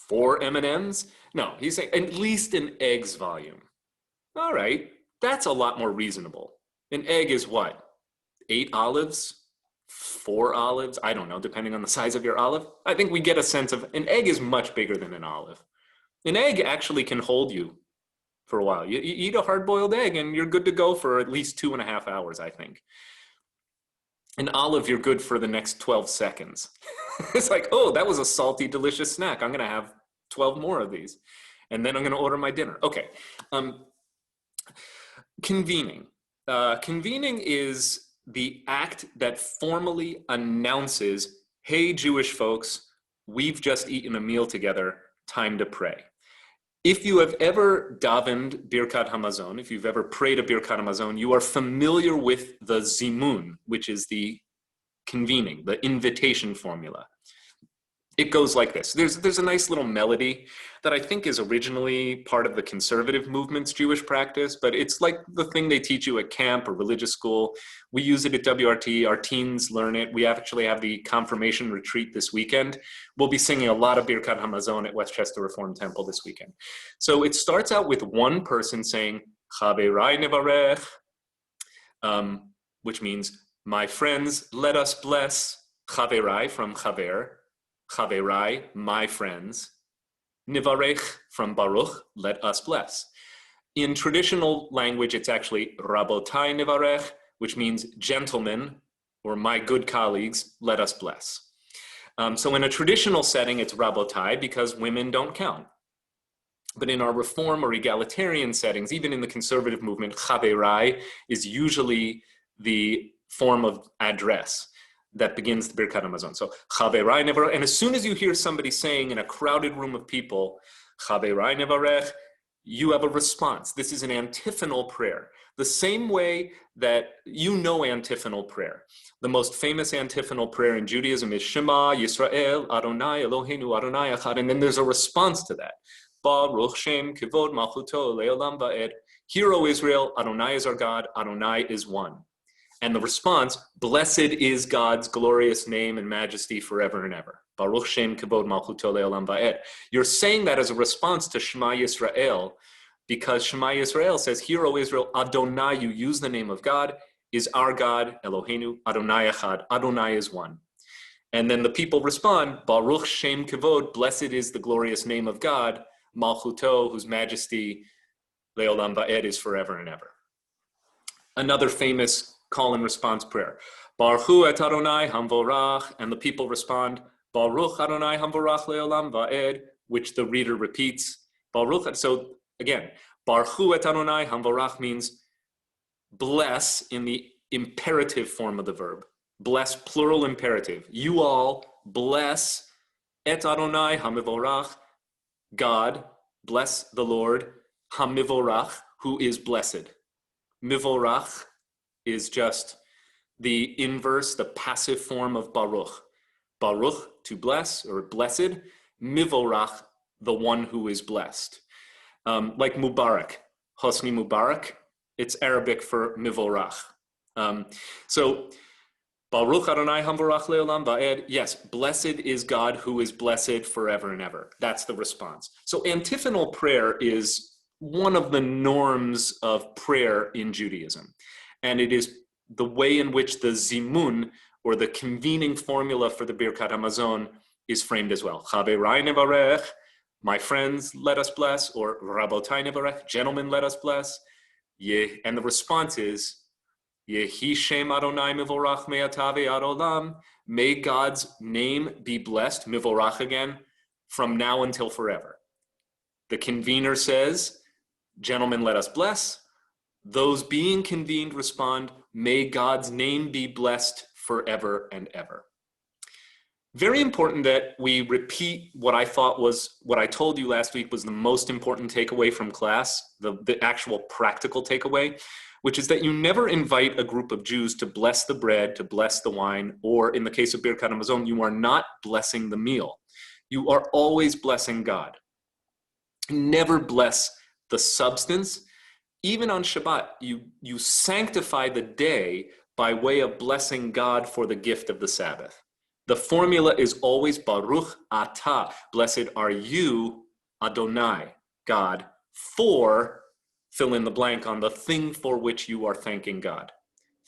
Speaker 1: 4 M&Ms? No, he's saying at least an egg's volume. All right, that's a lot more reasonable. An egg is what? 8 olives? 4 olives? I don't know, depending on the size of your olive. I think we get a sense of an egg is much bigger than an olive. An egg actually can hold you for a while. You eat a hard-boiled egg and you're good to go for at least 2.5 hours, I think. An olive, you're good for the next 12 seconds. It's like, oh, that was a salty, delicious snack. I'm going to have 12 more of these. And then I'm going to order my dinner. Okay. Convening. Convening is the act that formally announces, hey, Jewish folks, we've just eaten a meal together, time to pray. If you have ever davened Birkat Ha-Mazon, if you've ever prayed a Birkat Ha-Mazon, you are familiar with the Zimun, which is the convening, the invitation formula. It goes like this. There's a nice little melody that I think is originally part of the conservative movement's Jewish practice, but it's like the thing they teach you at camp or religious school. We use it at WRT. Our teens learn it. We actually have the confirmation retreat this weekend. We'll be singing a lot of Birkat Ha-Mazon at Westchester Reformed Temple this weekend. So it starts out with one person saying, Chaverai nevarech, which means, my friends, let us bless. Chaverai from Chaver. Chaverai, my friends. Nivarech from Baruch, let us bless. In traditional language, it's actually Rabotai Nivarech, which means gentlemen, or my good colleagues, let us bless. So in a traditional setting, it's Rabotai because women don't count. But in our reform or egalitarian settings, even in the conservative movement, Chaverai is usually the form of address that begins the Birkat Ha-Mazon. So, Chaverai nevarech, and as soon as you hear somebody saying in a crowded room of people, Chaverai nevarech, you have a response. This is an antiphonal prayer. The same way that you know antiphonal prayer. The most famous antiphonal prayer in Judaism is Shema Yisrael Adonai Eloheinu Adonai Echad, and then there's a response to that. Baruch Shem Kivod Malchuto Leolam Va'ed. Hear, O Israel, Adonai is our God, Adonai is one. And the response, blessed is God's glorious name and majesty forever and ever. Baruch Shem Kivod Malchuto Leolam Va'ed. You're saying that as a response to Shema Yisrael, because Shema Yisrael says, hear, O Israel, Adonai, you use the name of God, is our God, Eloheinu, Adonai Echad, Adonai is one. And then the people respond, Baruch Shem Kivod, blessed is the glorious name of God, Malchuto, whose majesty, Leolam Va'ed, is forever and ever. Another famous call and response prayer, Baruch Hu et Adonai Hamvorach, and the people respond, Baruch Adonai Hamvorach Leolam Va'ed, which the reader repeats, Baruch. So again, Baruch Hu et Adonai Hamvorach means bless in the imperative form of the verb. Bless, plural imperative. You all bless et Adonai Hamivorach, God, bless the Lord, Hamivorach, who is blessed. Mivorach is just the inverse, the passive form of Baruch. Baruch, to bless or blessed. Mivorach, the one who is blessed. Like Mubarak, Hosni Mubarak, it's Arabic for Mivorach. So, Baruch Adonai Hamvorach Leolam Va'ed, yes, blessed is God who is blessed forever and ever. That's the response. So antiphonal prayer is one of the norms of prayer in Judaism. And it is the way in which the Zimun, or the convening formula for the Birkat Ha-Mazon, is framed as well. Chaverai nevarech, my friends, let us bless, or Rabotai nevarech, gentlemen, let us bless. And the response is, Yehi Shem Adonai Mivorach Me'ata Ve'ad Olam, may God's name be blessed, Mivorach again, from now until forever. The convener says, gentlemen, let us bless. Those being convened respond, may God's name be blessed forever and ever. Very important that we repeat what I told you last week was the most important takeaway from class, the actual practical takeaway, which is that you never invite a group of Jews to bless the bread, to bless the wine, or in the case of Birkat Ha-Mazon, you are not blessing the meal. You are always blessing God. Never bless the substance. Even on Shabbat, you sanctify the day by way of blessing God for the gift of the Sabbath. The formula is always Baruch Atah, blessed are you, Adonai, God, for, fill in the blank on the thing for which you are thanking God.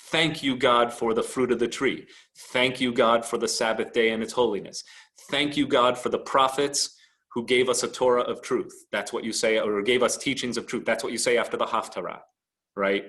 Speaker 1: Thank you, God, for the fruit of the tree. Thank you, God, for the Sabbath day and its holiness. Thank you, God, for the prophets who gave us a Torah of truth. That's what you say, or gave us teachings of truth. That's what you say after the Haftarah, right?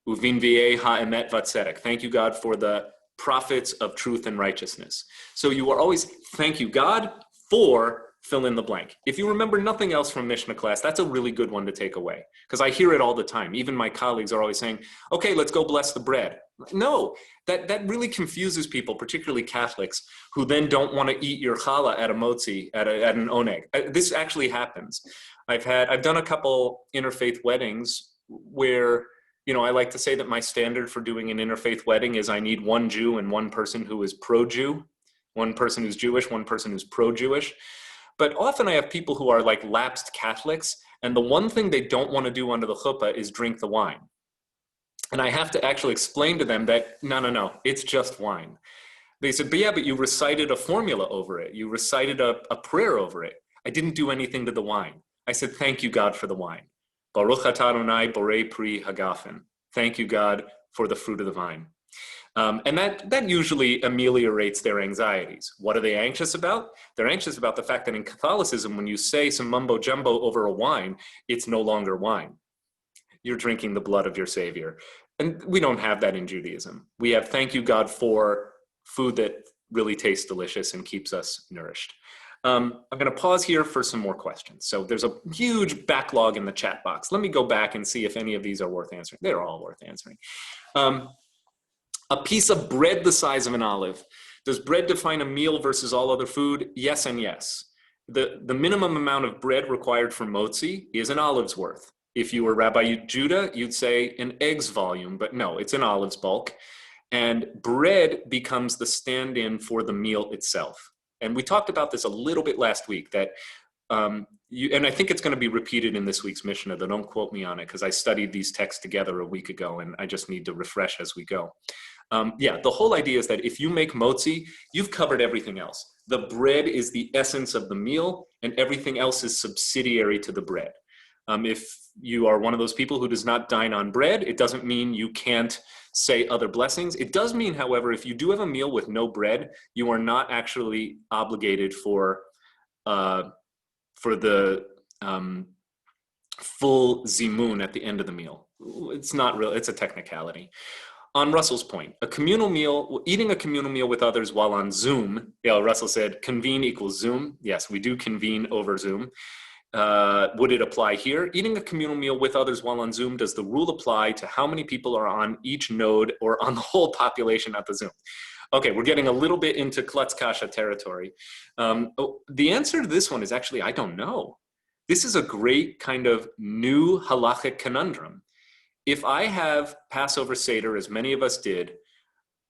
Speaker 1: Uvin v'eh ha'emet v'tzedek. Thank you, God, for the prophets of truth and righteousness. So you are always, thank you, God, for fill in the blank. If you remember nothing else from Mishnah class, that's a really good one to take away. Because I hear it all the time. Even my colleagues are always saying, okay, let's go bless the bread. No, that really confuses people, particularly Catholics, who then don't want to eat your challah at a motzi, at an oneg. This actually happens. I've done a couple interfaith weddings where, I like to say that my standard for doing an interfaith wedding is I need one Jew and one person who is pro-Jew, one person who's Jewish, one person who's pro-Jewish. But often I have people who are like lapsed Catholics, and the one thing they don't want to do under the chuppah is drink the wine. And I have to actually explain to them that, no, it's just wine. They said, but you recited a formula over it. You recited a prayer over it. I didn't do anything to the wine. I said, thank you, God, for the wine. Baruch atah Adonai borei pri hagafen. Thank you, God, for the fruit of the vine. And that usually ameliorates their anxieties. What are they anxious about? They're anxious about the fact that in Catholicism, when you say some mumbo jumbo over a wine, it's no longer wine. You're drinking the blood of your Savior. And we don't have that in Judaism. We have thank you, God, for food that really tastes delicious and keeps us nourished. I'm going to pause here for some more questions. So there's a huge backlog in the chat box. Let me go back and see if any of these are worth answering. They're all worth answering. A piece of bread the size of an olive. Does bread define a meal versus all other food? Yes and yes. The minimum amount of bread required for motzi is an olive's worth. If you were Rabbi Judah, you'd say an egg's volume, but no, it's an olive's bulk. And bread becomes the stand-in for the meal itself. And we talked about this a little bit last week, that and I think it's going to be repeated in this week's Mishnah, though don't quote me on it, because I studied these texts together a week ago, and I just need to refresh as we go. Yeah, the whole idea is that if you make motzi, you've covered everything else. The bread is the essence of the meal, and everything else is subsidiary to the bread. If you are one of those people who does not dine on bread, it doesn't mean you can't say other blessings. It does mean, however, if you do have a meal with no bread, you are not actually obligated for the full zimun at the end of the meal. It's not real, it's a technicality. On Russell's point, a communal meal, eating a communal meal with others while on Zoom, Russell said convene equals Zoom. Yes, we do convene over Zoom. Would it apply here? Eating a communal meal with others while on Zoom, does the rule apply to how many people are on each node or on the whole population at the Zoom? Okay, we're getting a little bit into klutz kasha territory. The answer to this one is actually, I don't know. This is a great kind of new halachic conundrum. If I have Passover Seder, as many of us did,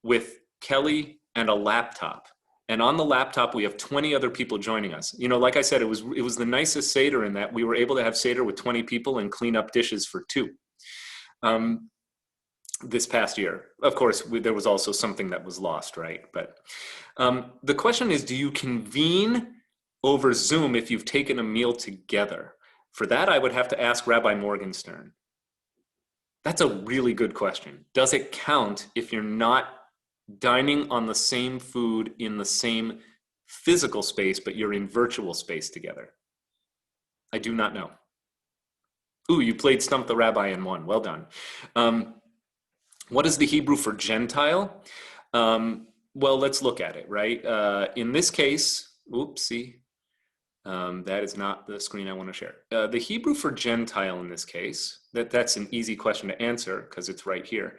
Speaker 1: with Kelly and a laptop, and on the laptop we have 20 other people joining us. You know, like I said, it was the nicest Seder in that we were able to have Seder with 20 people and clean up dishes for 2. This past year. Of course, there was also something that was lost, right? But the question is, do you convene over Zoom if you've taken a meal together? For that, I would have to ask Rabbi Morgenstern. That's a really good question. Does it count if you're not dining on the same food in the same physical space, but you're in virtual space together? I do not know. Ooh, you played Stump the Rabbi in one. Well done. What is the Hebrew for Gentile? Well, let's look at it, right? In this case, oopsie, that is not the screen I want to share. The Hebrew for Gentile in this case, that's an easy question to answer because it's right here.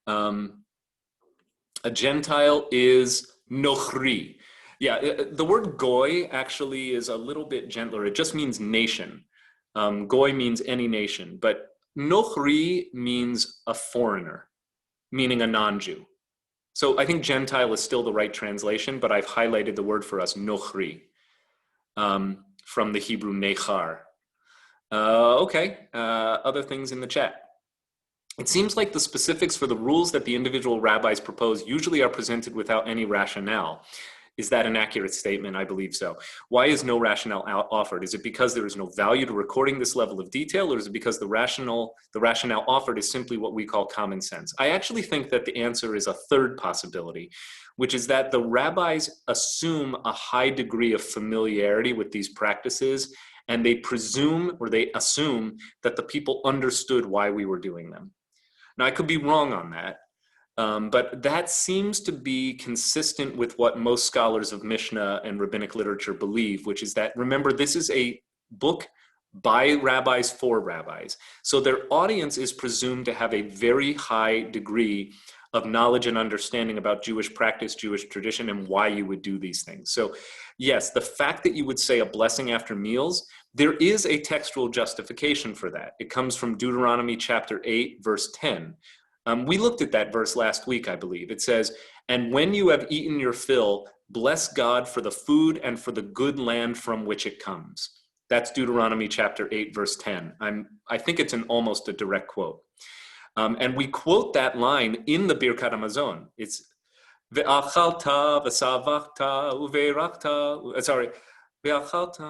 Speaker 1: A Gentile is nochri. Yeah, the word goy actually is a little bit gentler. It just means nation. Goy means any nation, but nochri means a foreigner, meaning a non-Jew. So I think Gentile is still the right translation, but I've highlighted the word for us, nochri, from the Hebrew nechar. Okay, other things in the chat. It seems like the specifics for the rules that the individual rabbis propose usually are presented without any rationale. Is that an accurate statement? I believe so. Why is no rationale offered? Is it because there is no value to recording this level of detail, or is it because the rationale offered is simply what we call common sense? I actually think that the answer is a third possibility, which is that the rabbis assume a high degree of familiarity with these practices, and they presume or they assume that the people understood why we were doing them. Now, I could be wrong on that. But that seems to be consistent with what most scholars of Mishnah and rabbinic literature believe, which is that, remember, this is a book by rabbis for rabbis. So their audience is presumed to have a very high degree of knowledge and understanding about Jewish practice, Jewish tradition, and why you would do these things. So yes, the fact that you would say a blessing after meals, there is a textual justification for that. It comes from Deuteronomy chapter 8, verse 10. We looked at that verse last week, I believe. It says, "And when you have eaten your fill, bless God for the food and for the good land from which it comes." That's Deuteronomy chapter 8, verse 10. I think it's almost a direct quote. And we quote that line in the Birkat Ha-Mazon. It's ve'achalta v'savachta uve'rakta. Sorry. Ve'achalta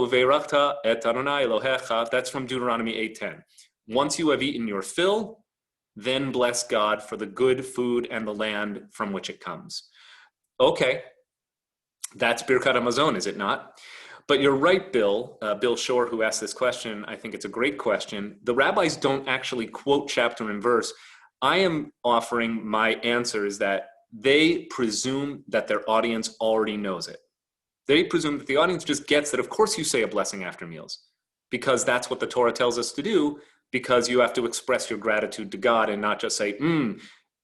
Speaker 1: uve'rakta et Adonai Elohecha. That's from Deuteronomy 8:10. Once you have eaten your fill, then bless God for the good food and the land from which it comes. Okay, that's Birkat Ha-Mazon, is it not? But you're right, Bill Shore, who asked this question. I think it's a great question. The rabbis don't actually quote chapter and verse. I am offering my answer is that they presume that their audience already knows it. They presume that the audience just gets that, of course, you say a blessing after meals, because that's what the Torah tells us to do, because you have to express your gratitude to God and not just say,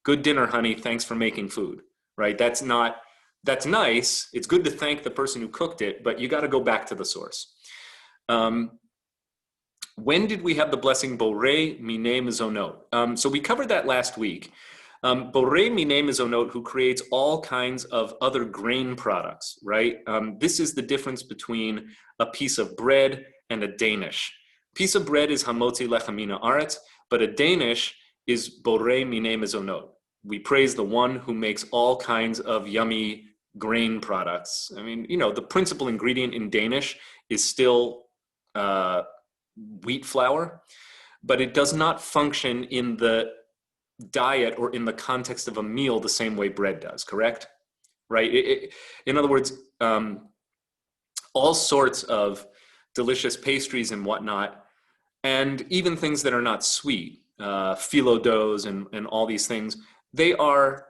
Speaker 1: good dinner, honey, thanks for making food, right? That's nice. It's good to thank the person who cooked it, but you got to go back to the source. When did we have the blessing Borei Minei Mezonot? So we covered that last week. Borei Minei Mezonot, who creates all kinds of other grain products, right? This is the difference between a piece of bread and a Danish. Piece of bread is Hamotzi Lechamina Aretz, but a Danish is Borei Minei Mezonot. We praise the one who makes all kinds of yummy grain products. I mean, the principal ingredient in Danish is still wheat flour, but it does not function in the diet or in the context of a meal the same way bread does, correct? Right? In other words, all sorts of delicious pastries and whatnot, and even things that are not sweet, phyllo doughs and all these things, they are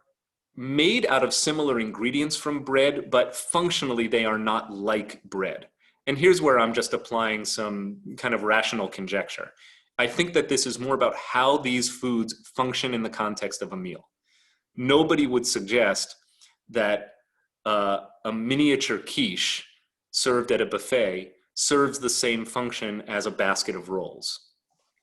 Speaker 1: made out of similar ingredients from bread, but functionally they are not like bread. And here's where I'm just applying some kind of rational conjecture. I think that this is more about how these foods function in the context of a meal. Nobody would suggest that a miniature quiche served at a buffet serves the same function as a basket of rolls.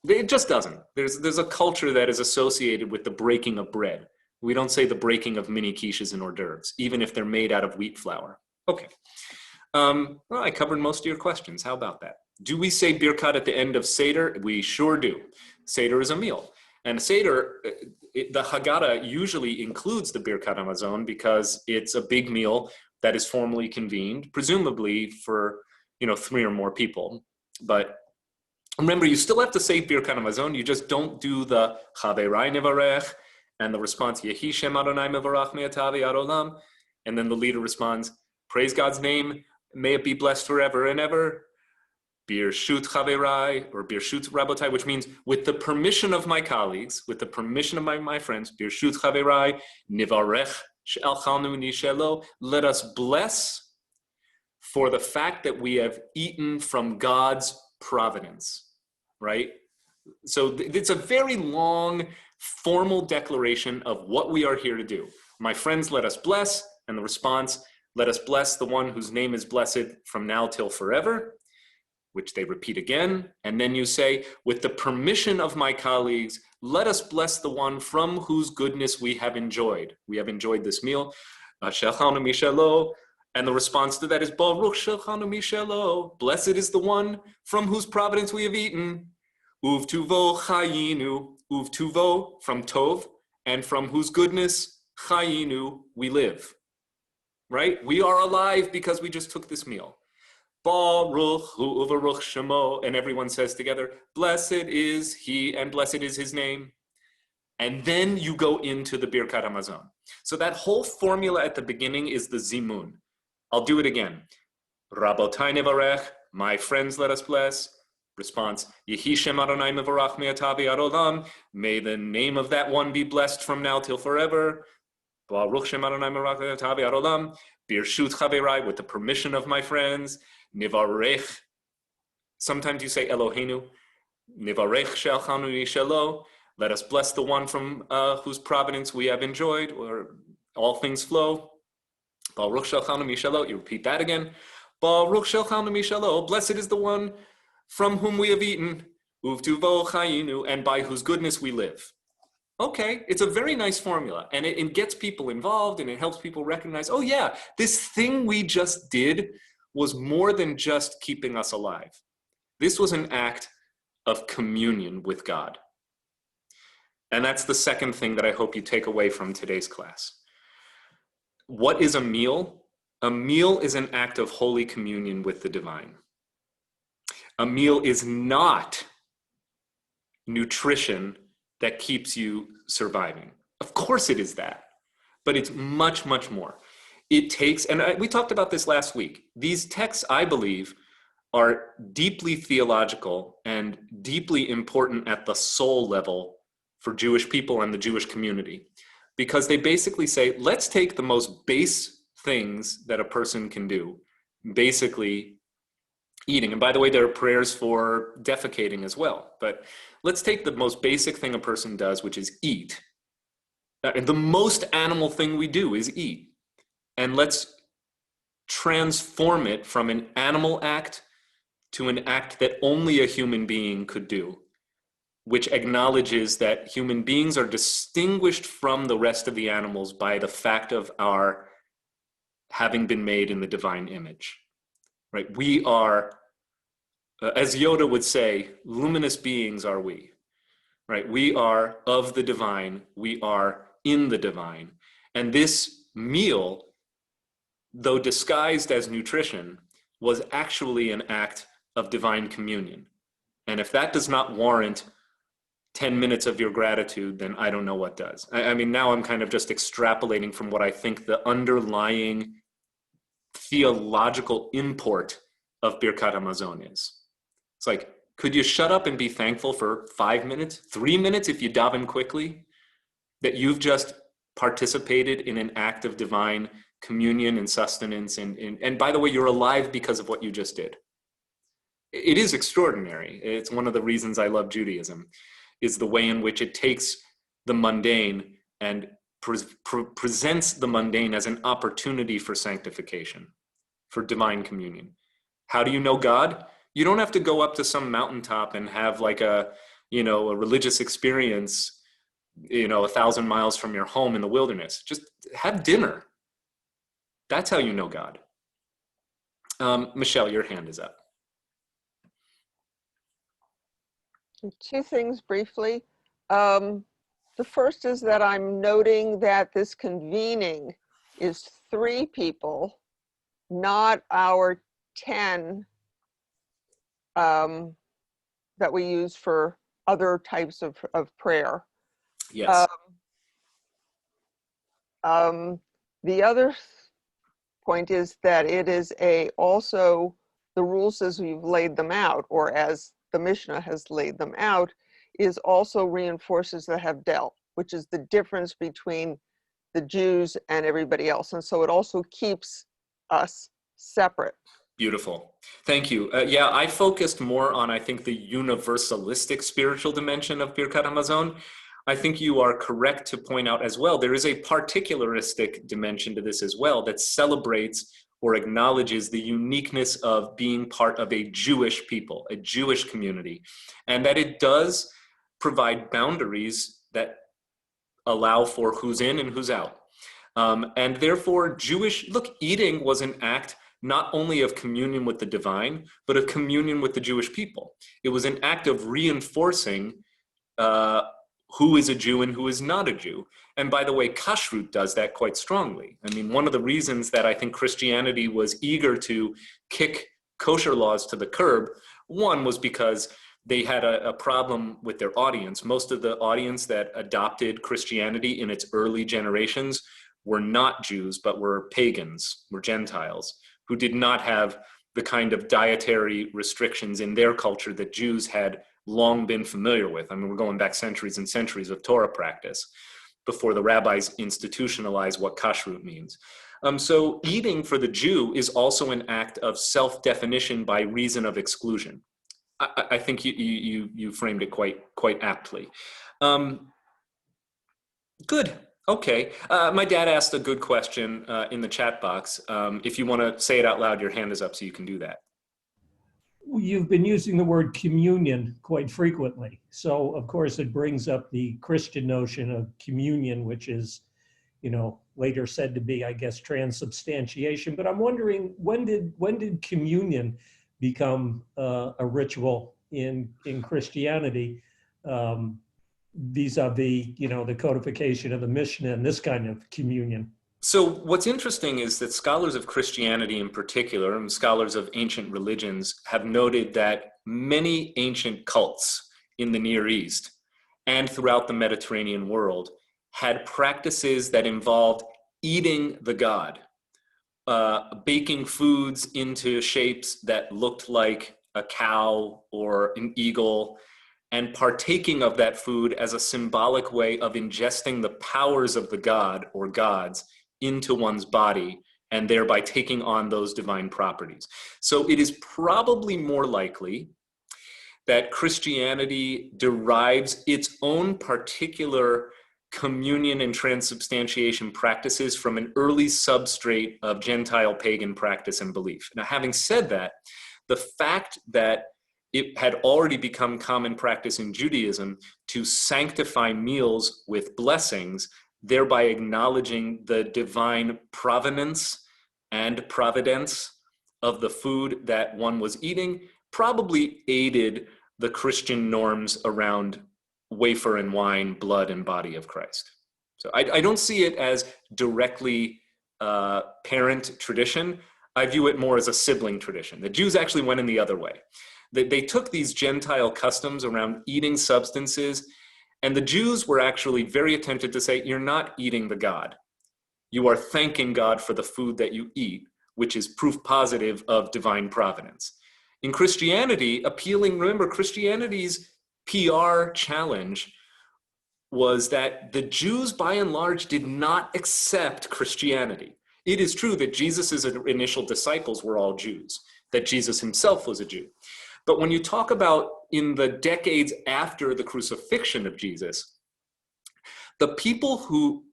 Speaker 1: It just doesn't. There's a culture that is associated with the breaking of bread. We don't say the breaking of mini quiches and hors d'oeuvres, even if they're made out of wheat flour. Okay. Well, I covered most of your questions. How about that? Do we say Birkat at the end of Seder? We sure do. Seder is a meal. And Seder, the Haggadah usually includes the Birkat Ha-Mazon because it's a big meal that is formally convened, presumably for 3 or more people. But remember, you still have to say Birkat Ha-Mazon. You just don't do the Chaverai Nevarech and the response Yehi Shem Adonai Mevarach Me'atav Ad Olam. And then the leader responds, praise God's name, may it be blessed forever and ever. Birshut Chaverai, or Birshut Rabotai, which means with the permission of my colleagues, with the permission of my friends, Birshut Chaverai, Nivarech She'alchalnu Nishelo, let us bless for the fact that we have eaten from God's providence, right? So it's a very long, formal declaration of what we are here to do. My friends, let us bless, and the response, let us bless the one whose name is blessed from now till forever, which they repeat again. And then you say, with the permission of my colleagues, let us bless the one from whose goodness we have enjoyed. We have enjoyed this meal. Shelchanu Mishelo. And the response to that is, Baruch Shelchanu Mishelo. Blessed is the one from whose providence we have eaten. Uvtuvo Chayinu. Uvtuvo, from Tov, and from whose goodness, Chayinu, we live. Right? We are alive because we just took this meal. Baruch hu uvaruch shemo, and everyone says together, blessed is he and blessed is his name. And then you go into the Birkat Ha-Mazon. So that whole formula at the beginning is the Zimun. I'll do it again. Rabotai nevarech, my friends let us bless. Response, Yehi Shem Adonai mevarach me'atav ad olam, may the name of that one be blessed from now till forever. Baruch Shem Adonai mevarach me'atav ad olam, Birshut Chaverai, with the permission of my friends. Nivarech, sometimes you say Eloheinu. Nivarech Shelchanu Nishelo, let us bless the one from whose providence we have enjoyed, or all things flow. Baruch Shelchanu Mishelo, you repeat that again. Baruch Shelchanu Mishelo, blessed is the one from whom we have eaten, Uvtuvo Chayinu, and by whose goodness we live. Okay, it's a very nice formula, and it gets people involved, and it helps people recognize, oh yeah, this thing we just did was more than just keeping us alive. This was an act of communion with God. And that's the second thing that I hope you take away from today's class. What is a meal? A meal is an act of holy communion with the divine. A meal is not nutrition that keeps you surviving. Of course it is that, but it's much, much more. It takes, and we talked about this last week, these texts, I believe, are deeply theological and deeply important at the soul level for Jewish people and the Jewish community, because they basically say, let's take the most base things that a person can do, basically eating. And by the way, there are prayers for defecating as well. But let's take the most basic thing a person does, which is eat. The most animal thing we do is eat. And let's transform it from an animal act to an act that only a human being could do, which acknowledges that human beings are distinguished from the rest of the animals by the fact of our having been made in the divine image, right? We are, as Yoda would say, luminous beings are we, right? We are of the divine, we are in the divine. And this meal, though disguised as nutrition, was actually an act of divine communion. And if that does not warrant 10 minutes of your gratitude, then I don't know what does. I mean, now I'm kind of just extrapolating from what I think the underlying theological import of Birkat Ha-Mazon is. It's like, could you shut up and be thankful for 5 minutes, 3 minutes if you daven quickly, that you've just participated in an act of divine communion and sustenance, and by the way, you're alive because of what you just did. It is extraordinary. It's one of the reasons I love Judaism, is the way in which it takes the mundane and presents the mundane as an opportunity for sanctification, for divine communion. How do you know God? You don't have to go up to some mountaintop and have like a religious experience, 1,000 miles from your home in the wilderness. Just have dinner. That's how you know God. Michelle, your hand is up.
Speaker 4: Two things briefly. The first is that I'm noting that this convening is 3 people, not our 10 that we use for other types of prayer.
Speaker 1: Yes.
Speaker 4: The other point is that it is also the rules as we've laid them out, or as the Mishnah has laid them out, is also reinforces the Havdel, which is the difference between the Jews and everybody else. And so it also keeps us separate.
Speaker 1: Beautiful. Thank you. Yeah, I focused more on, I think, the universalistic spiritual dimension of Birkat Ha-Mazon. I think you are correct to point out as well, there is a particularistic dimension to this as well that celebrates or acknowledges the uniqueness of being part of a Jewish people, a Jewish community, and that it does provide boundaries that allow for who's in and who's out. And therefore, eating was an act not only of communion with the divine, but of communion with the Jewish people. It was an act of reinforcing who is a Jew and who is not a Jew. And by the way, kashrut does that quite strongly. I mean, one of the reasons that I think Christianity was eager to kick kosher laws to the curb, one was because they had a problem with their audience. Most of the audience that adopted Christianity in its early generations were not Jews, but were pagans, were Gentiles, who did not have the kind of dietary restrictions in their culture that Jews had long been familiar with. I mean, we're going back centuries and centuries of Torah practice before the rabbis institutionalized what kashrut means. So eating for the Jew is also an act of self-definition by reason of exclusion. I think you framed it quite aptly. Good. Okay. My dad asked a good question in the chat box. If you want to say it out loud, your hand is up, so you can do that.
Speaker 7: You've been using the word communion quite frequently. So, of course, it brings up the Christian notion of communion, which is, later said to be, I guess, transubstantiation. But I'm wondering, when did communion become a ritual in Christianity, vis-a-vis, the codification of the Mishnah and this kind of communion?
Speaker 1: So what's interesting is that scholars of Christianity in particular, and scholars of ancient religions, have noted that many ancient cults in the Near East and throughout the Mediterranean world had practices that involved eating the god, baking foods into shapes that looked like a cow or an eagle, and partaking of that food as a symbolic way of ingesting the powers of the god or gods into one's body, and thereby taking on those divine properties. So it is probably more likely that Christianity derives its own particular communion and transubstantiation practices from an early substrate of Gentile pagan practice and belief. Now, having said that, the fact that it had already become common practice in Judaism to sanctify meals with blessings, thereby acknowledging the divine provenance and providence of the food that one was eating, probably aided the Christian norms around wafer and wine, blood and body of Christ. So I don't see it as directly parent tradition. I view it more as a sibling tradition. The Jews actually went in the other way. They took these Gentile customs around eating substances, and the Jews were actually very attentive to say, you're not eating the God. You are thanking God for the food that you eat, which is proof positive of divine providence. In Christianity, remember, Christianity's PR challenge was that the Jews, by and large, did not accept Christianity. It is true that Jesus' initial disciples were all Jews, that Jesus himself was a Jew. But when you talk about in the decades after the crucifixion of Jesus, the people who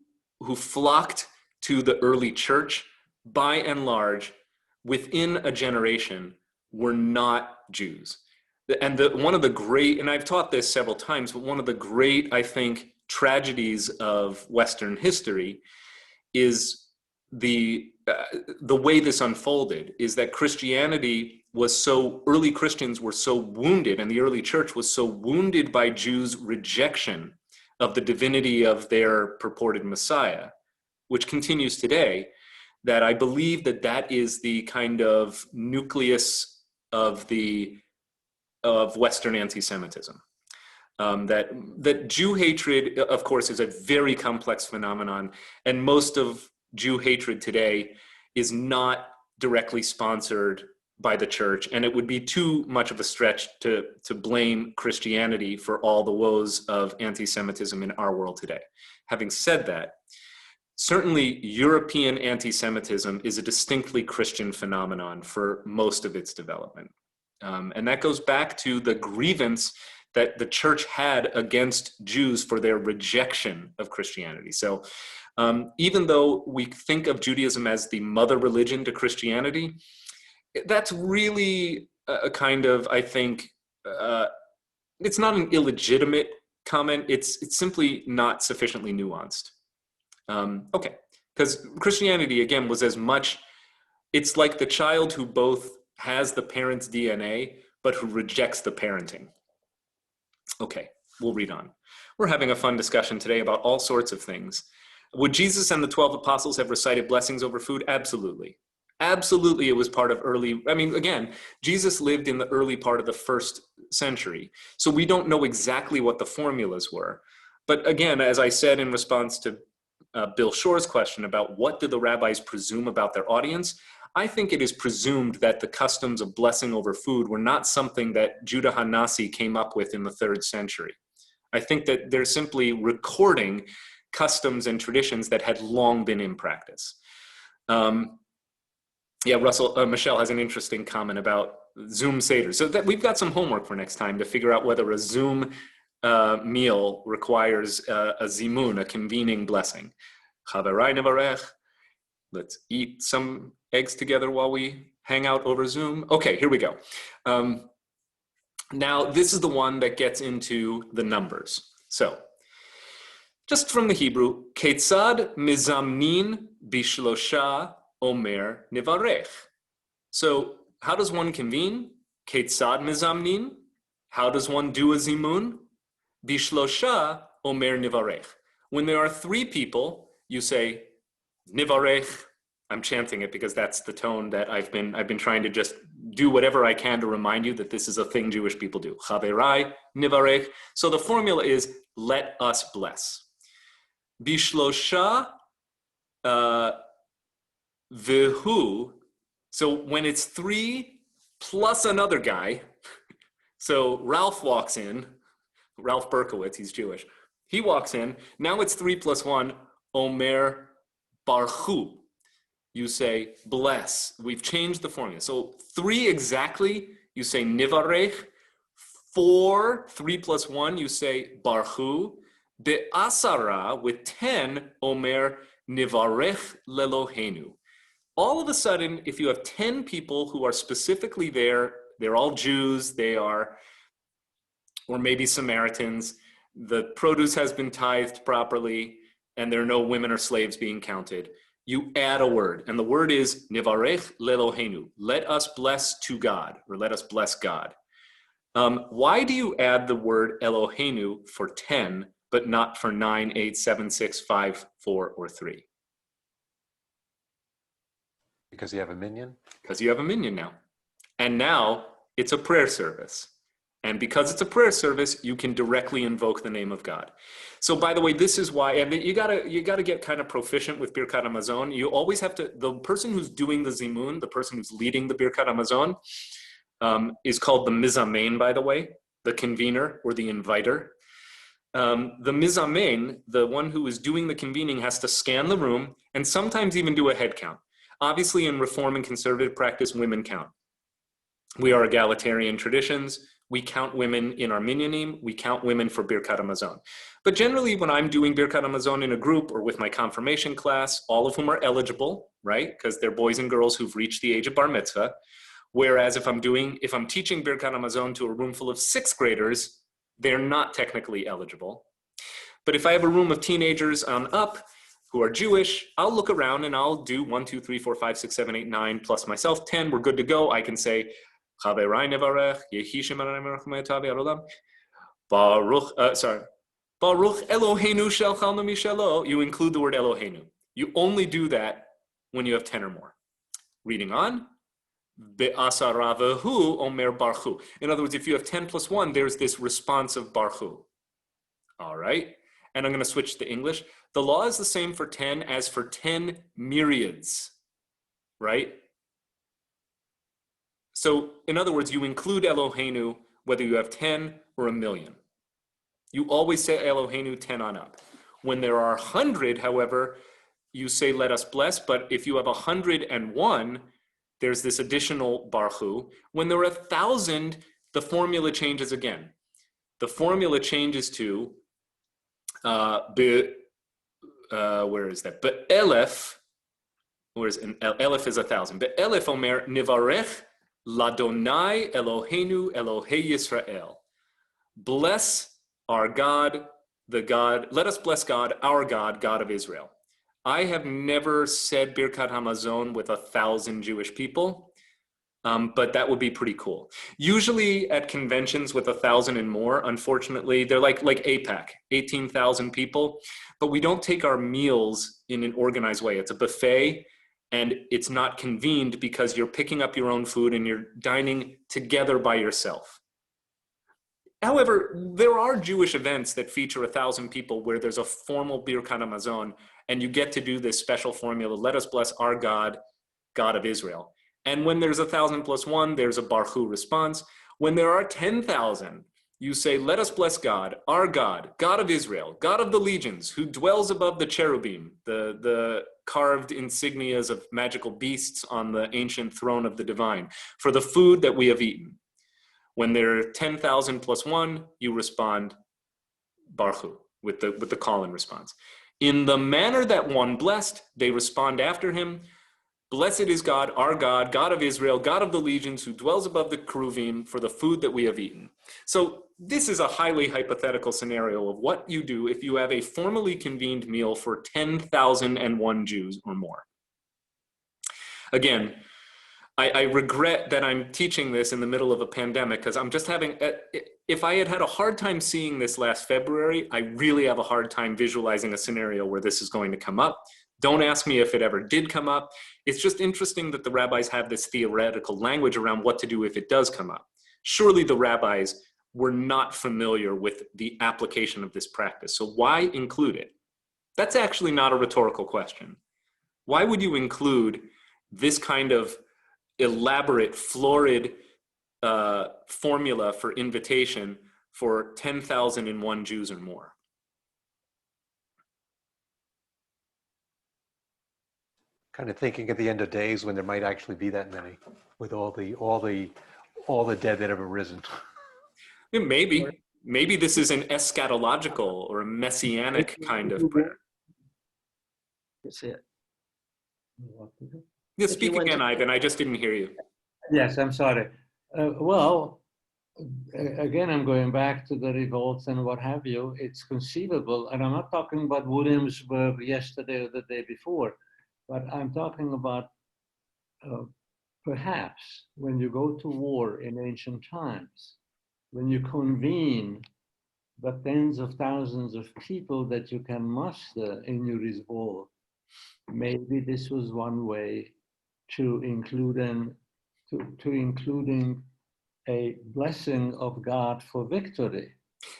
Speaker 1: flocked to the early church, by and large, within a generation, were not Jews. And one of the great, and I've taught this several times, but one of the great, I think, tragedies of Western history is the way this unfolded, is that early Christians were so wounded, and the early church was so wounded by Jews' rejection of the divinity of their purported Messiah, which continues today, that I believe that is the kind of nucleus of Western anti-Semitism. That Jew hatred, of course, is a very complex phenomenon, and most of Jew hatred today is not directly sponsored by the church, and it would be too much of a stretch to blame Christianity for all the woes of anti-Semitism in our world today. Having said that, certainly European anti-Semitism is a distinctly Christian phenomenon for most of its development. And that goes back to the grievance that the church had against Jews for their rejection of Christianity. So even though we think of Judaism as the mother religion to Christianity, that's really a kind of, I think, it's not an illegitimate comment. It's simply not sufficiently nuanced. Okay, because Christianity, again, was as much, it's like the child who both has the parent's DNA, but who rejects the parenting. Okay, we'll read on. We're having a fun discussion today about all sorts of things. Would Jesus and the 12 apostles have recited blessings over food? Absolutely. Absolutely, it was part of again, Jesus lived in the early part of the 1st century, so we don't know exactly what the formulas were. But again, as I said in response to Bill Shore's question about what did the rabbis presume about their audience, I think it is presumed that the customs of blessing over food were not something that Judah HaNasi came up with in the 3rd century. I think that they're simply recording customs and traditions that had long been in practice. Michelle has an interesting comment about Zoom Seder. So that we've got some homework for next time to figure out whether a Zoom meal requires a Zimun, a convening blessing. Chaverai nevarech. Let's eat some eggs together while we hang out over Zoom. Okay, here we go. Now, this is the one that gets into the numbers. So, just from the Hebrew, Ketzad mizamnin bishlosha omer nivarech. So, how does one convene? Ketzad mizamnin. How does one do a zimun? Bishlosha omer nivarech. When there are 3 people, you say nivarech. I'm chanting it because that's the tone that I've been trying to just do whatever I can to remind you that this is a thing Jewish people do. Chaverai nivarech. So the formula is let us bless. Bishlosha Vihu, so when it's 3 plus another guy, so Ralph walks in, Ralph Berkowitz, he's Jewish. He walks in, now it's 3 plus 1, Omer Barchu. You say bless. We've changed the formula. So 3 exactly, you say Nivarech. 4, 3 plus 1, you say Barchu. Be'asara, with 10, omer nivarech lelohenu. All of a sudden, if you have 10 people who are specifically there, they're all Jews, they are, or maybe Samaritans, the produce has been tithed properly, and there are no women or slaves being counted. You add a word, and the word is nivarech lelohenu. Let us bless to God, or let us bless God. Why do you add the word Eloheinu for 10, but not for 9, 8, 7, 6, 5, 4, or 3?
Speaker 8: Because you have a minion?
Speaker 1: Because you have a minion now. And now it's a prayer service. And because it's a prayer service, you can directly invoke the name of God. So by the way, this is why, and you gotta get kind of proficient with Birkat Ha-Mazon. You always have to, the person who's doing the Zimun, the person who's leading the Birkat Ha-Mazon, is called the Mizamein, by the way, the convener or the inviter. The Mizamein, the one who is doing the convening, has to scan the room and sometimes even do a head count. Obviously, in Reform and Conservative practice, women count. We are egalitarian traditions. We count women in our minyanim. We count women for Birkat Ha-Mazon. But generally, when I'm doing Birkat Ha-Mazon in a group or with my confirmation class, all of whom are eligible, right? Because they're boys and girls who've reached the age of bar mitzvah. Whereas if I'm teaching Birkat Ha-Mazon to a room full of 6th graders, they're not technically eligible. But if I have a room of teenagers on up who are Jewish, I'll look around and I'll do 1, 2, 3, 4, 5, 6, 7, 8, 9, plus myself, 10, we're good to go. I can say, Chaverai nevarech, yehi shem Adonai melech ha'olam haolam, Baruch Eloheinu shelchalnu mishelo. You include the word Eloheinu. You only do that when you have 10 or more. Reading on. Be'asaravahu omer barchu. In other words, if you have 10 plus 1, there's this response of barchu. All right. And I'm going to switch to English. The law is the same for 10 as for 10 myriads, right? So in other words, you include Eloheinu whether you have 10 or a million. You always say Eloheinu 10 on up. When there are 100, however, you say let us bless, but if you have 101, there's this additional barchu. When there are 1,000, the formula changes again. The formula changes to, where is that? Be'elef, elef is 1,000. Be'elef omer nivarech ladonai Eloheinu Elohei Yisrael. Bless our God, the God, let us bless God, our God, God of Israel. I have never said Birkat Ha-Mazon with 1,000 Jewish people, but that would be pretty cool. Usually at conventions with 1,000 and more, unfortunately, they're like APAC, 18,000 people, but we don't take our meals in an organized way. It's a buffet, and it's not convened because you're picking up your own food and you're dining together by yourself. However, there are Jewish events that feature 1,000 people where there's a formal Birkat Ha-Mazon, and you get to do this special formula, let us bless our God, God of Israel. And when there's 1,000 plus 1, there's a barchu response. When there are 10,000, you say, let us bless God, our God, God of Israel, God of the legions, who dwells above the cherubim, the carved insignias of magical beasts on the ancient throne of the divine, for the food that we have eaten. When there are 10,000 plus 1, you respond barchu with the call-in response. In the manner that one blessed, they respond after him. Blessed is God, our God, God of Israel, God of the legions, who dwells above the cherubim, for the food that we have eaten. So this is a highly hypothetical scenario of what you do if you have a formally convened meal for 10,001 Jews or more. Again, I regret that I'm teaching this in the middle of a pandemic, because I'm just having, if I had a hard time seeing this last February, I really have a hard time visualizing a scenario where this is going to come up. Don't ask me if it ever did come up. It's just interesting that the rabbis have this theoretical language around what to do if it does come up. Surely the rabbis were not familiar with the application of this practice. So why include it? That's actually not a rhetorical question. Why would you include this kind of elaborate, florid formula for invitation for 10,001 Jews or more?
Speaker 8: Kind of thinking at the end of days when there might actually be that many, with all the dead that have arisen.
Speaker 1: Yeah, maybe. maybe this is an eschatological or a messianic kind of prayer.
Speaker 5: That's it. What to do?
Speaker 1: Yeah,
Speaker 2: If you
Speaker 1: speak
Speaker 2: want
Speaker 1: again,
Speaker 2: to-
Speaker 1: Ivan. I just didn't hear you.
Speaker 5: Yes, I'm sorry. Well, again, I'm going back to the revolts and what have you. It's conceivable, and I'm not talking about Williamsburg yesterday or the day before, but I'm talking about perhaps when you go to war in ancient times, when you convene the tens of thousands of people that you can muster in your revolt, maybe this was one way to including a blessing of God for victory.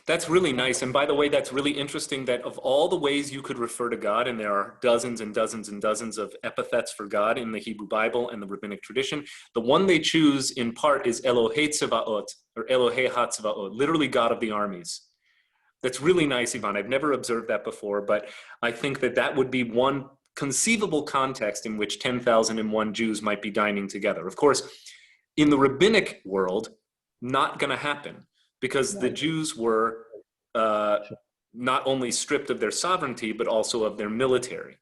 Speaker 1: That's really nice. And by the way, that's really interesting that of all the ways you could refer to God, and there are dozens and dozens and dozens of epithets for God in the Hebrew Bible and the rabbinic tradition, the one they choose in part is Elohei Tzevaot, or Elohei HaTzevaot, literally God of the armies. That's really nice, Ivan. I've never observed that before, but I think that that would be one conceivable context in which 10,001 Jews might be dining together. Of course, in the rabbinic world, not going to happen, because the Jews were not only stripped of their sovereignty, but also of their military.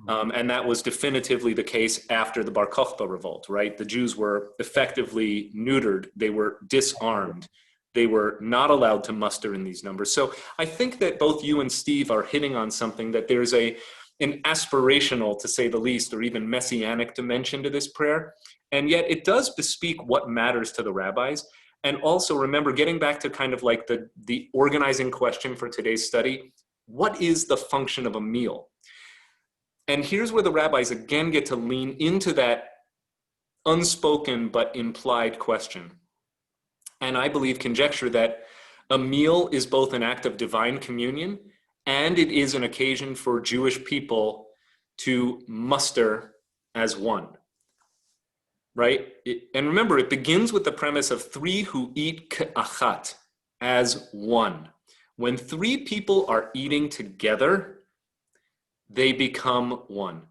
Speaker 1: And that was definitively the case after the Bar Kokhba revolt, right? The Jews were effectively neutered. They were disarmed. They were not allowed to muster in these numbers. So I think that both you and Steve are hitting on something, that there's an aspirational, to say the least, or even messianic dimension to this prayer. And yet it does bespeak what matters to the rabbis. And also remember, getting back to kind of like the organizing question for today's study, what is the function of a meal? And here's where the rabbis again get to lean into that unspoken but implied question. And I believe conjecture that a meal is both an act of divine communion and it is an occasion for Jewish people to muster as one. Right? And remember, it begins with the premise of three who eat k'achat, as one. When three people are eating together, they become one.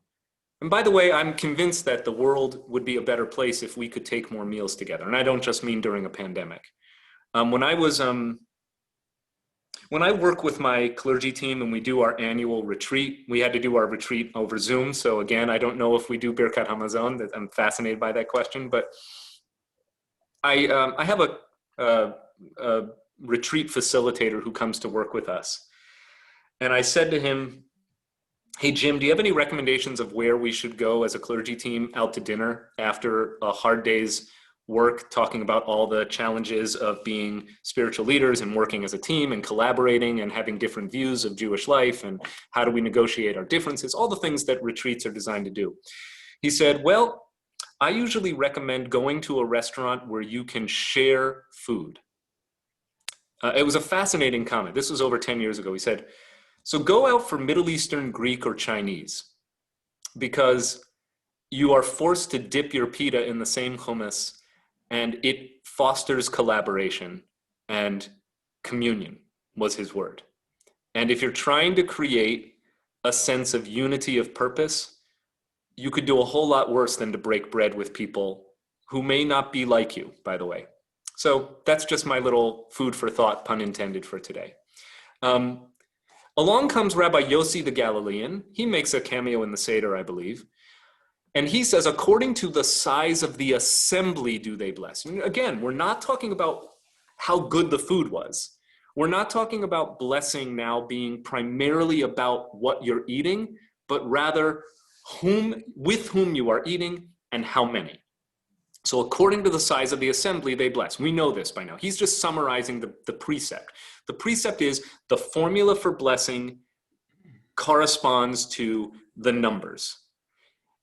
Speaker 1: And by the way, I'm convinced that the world would be a better place if we could take more meals together. And I don't just mean during a pandemic. When I work with my clergy team and we do our annual retreat, we had to do our retreat over Zoom. So again, I don't know if we do Birkat Ha-Mazon. I'm fascinated by that question, but I have a retreat facilitator who comes to work with us. And I said to him, hey, Jim, do you have any recommendations of where we should go as a clergy team out to dinner after a hard day's work, talking about all the challenges of being spiritual leaders and working as a team and collaborating and having different views of Jewish life, and how do we negotiate our differences, all the things that retreats are designed to do. He said, well, I usually recommend going to a restaurant where you can share food. It was a fascinating comment. This was over 10 years ago. He said, so go out for Middle Eastern, Greek, or Chinese, because you are forced to dip your pita in the same hummus, and it fosters collaboration and communion, was his word. And if you're trying to create a sense of unity of purpose, you could do a whole lot worse than to break bread with people who may not be like you, by the way. So that's just my little food for thought, pun intended, for today. Along comes Rabbi Yossi the Galilean. He makes a cameo in the Seder, I believe. And he says, according to the size of the assembly do they bless. And again, we're not talking about how good the food was. We're not talking about blessing now being primarily about what you're eating, but rather with whom you are eating and how many. So according to the size of the assembly, they bless. We know this by now. He's just summarizing the precept. The precept is the formula for blessing corresponds to the numbers.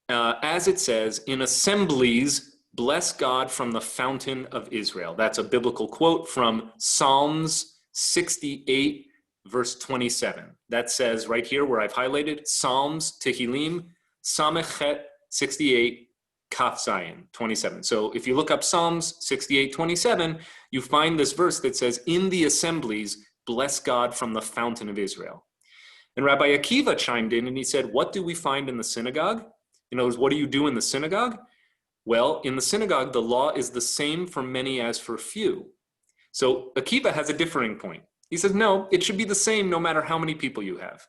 Speaker 1: As it says, in assemblies, bless God from the fountain of Israel. That's a biblical quote from Psalms 68, verse 27. That says right here where I've highlighted, Psalms, Tehillim, Samechet 68, Kaf Zayin, 27. So if you look up Psalms 68, 27, you find this verse that says, in the assemblies, bless God from the fountain of Israel. And Rabbi Akiva chimed in and he said, what do we find in the synagogue? In other words, what do you do in the synagogue? Well, in the synagogue, the law is the same for many as for few. So Akiva has a differing point. He says, no, it should be the same no matter how many people you have.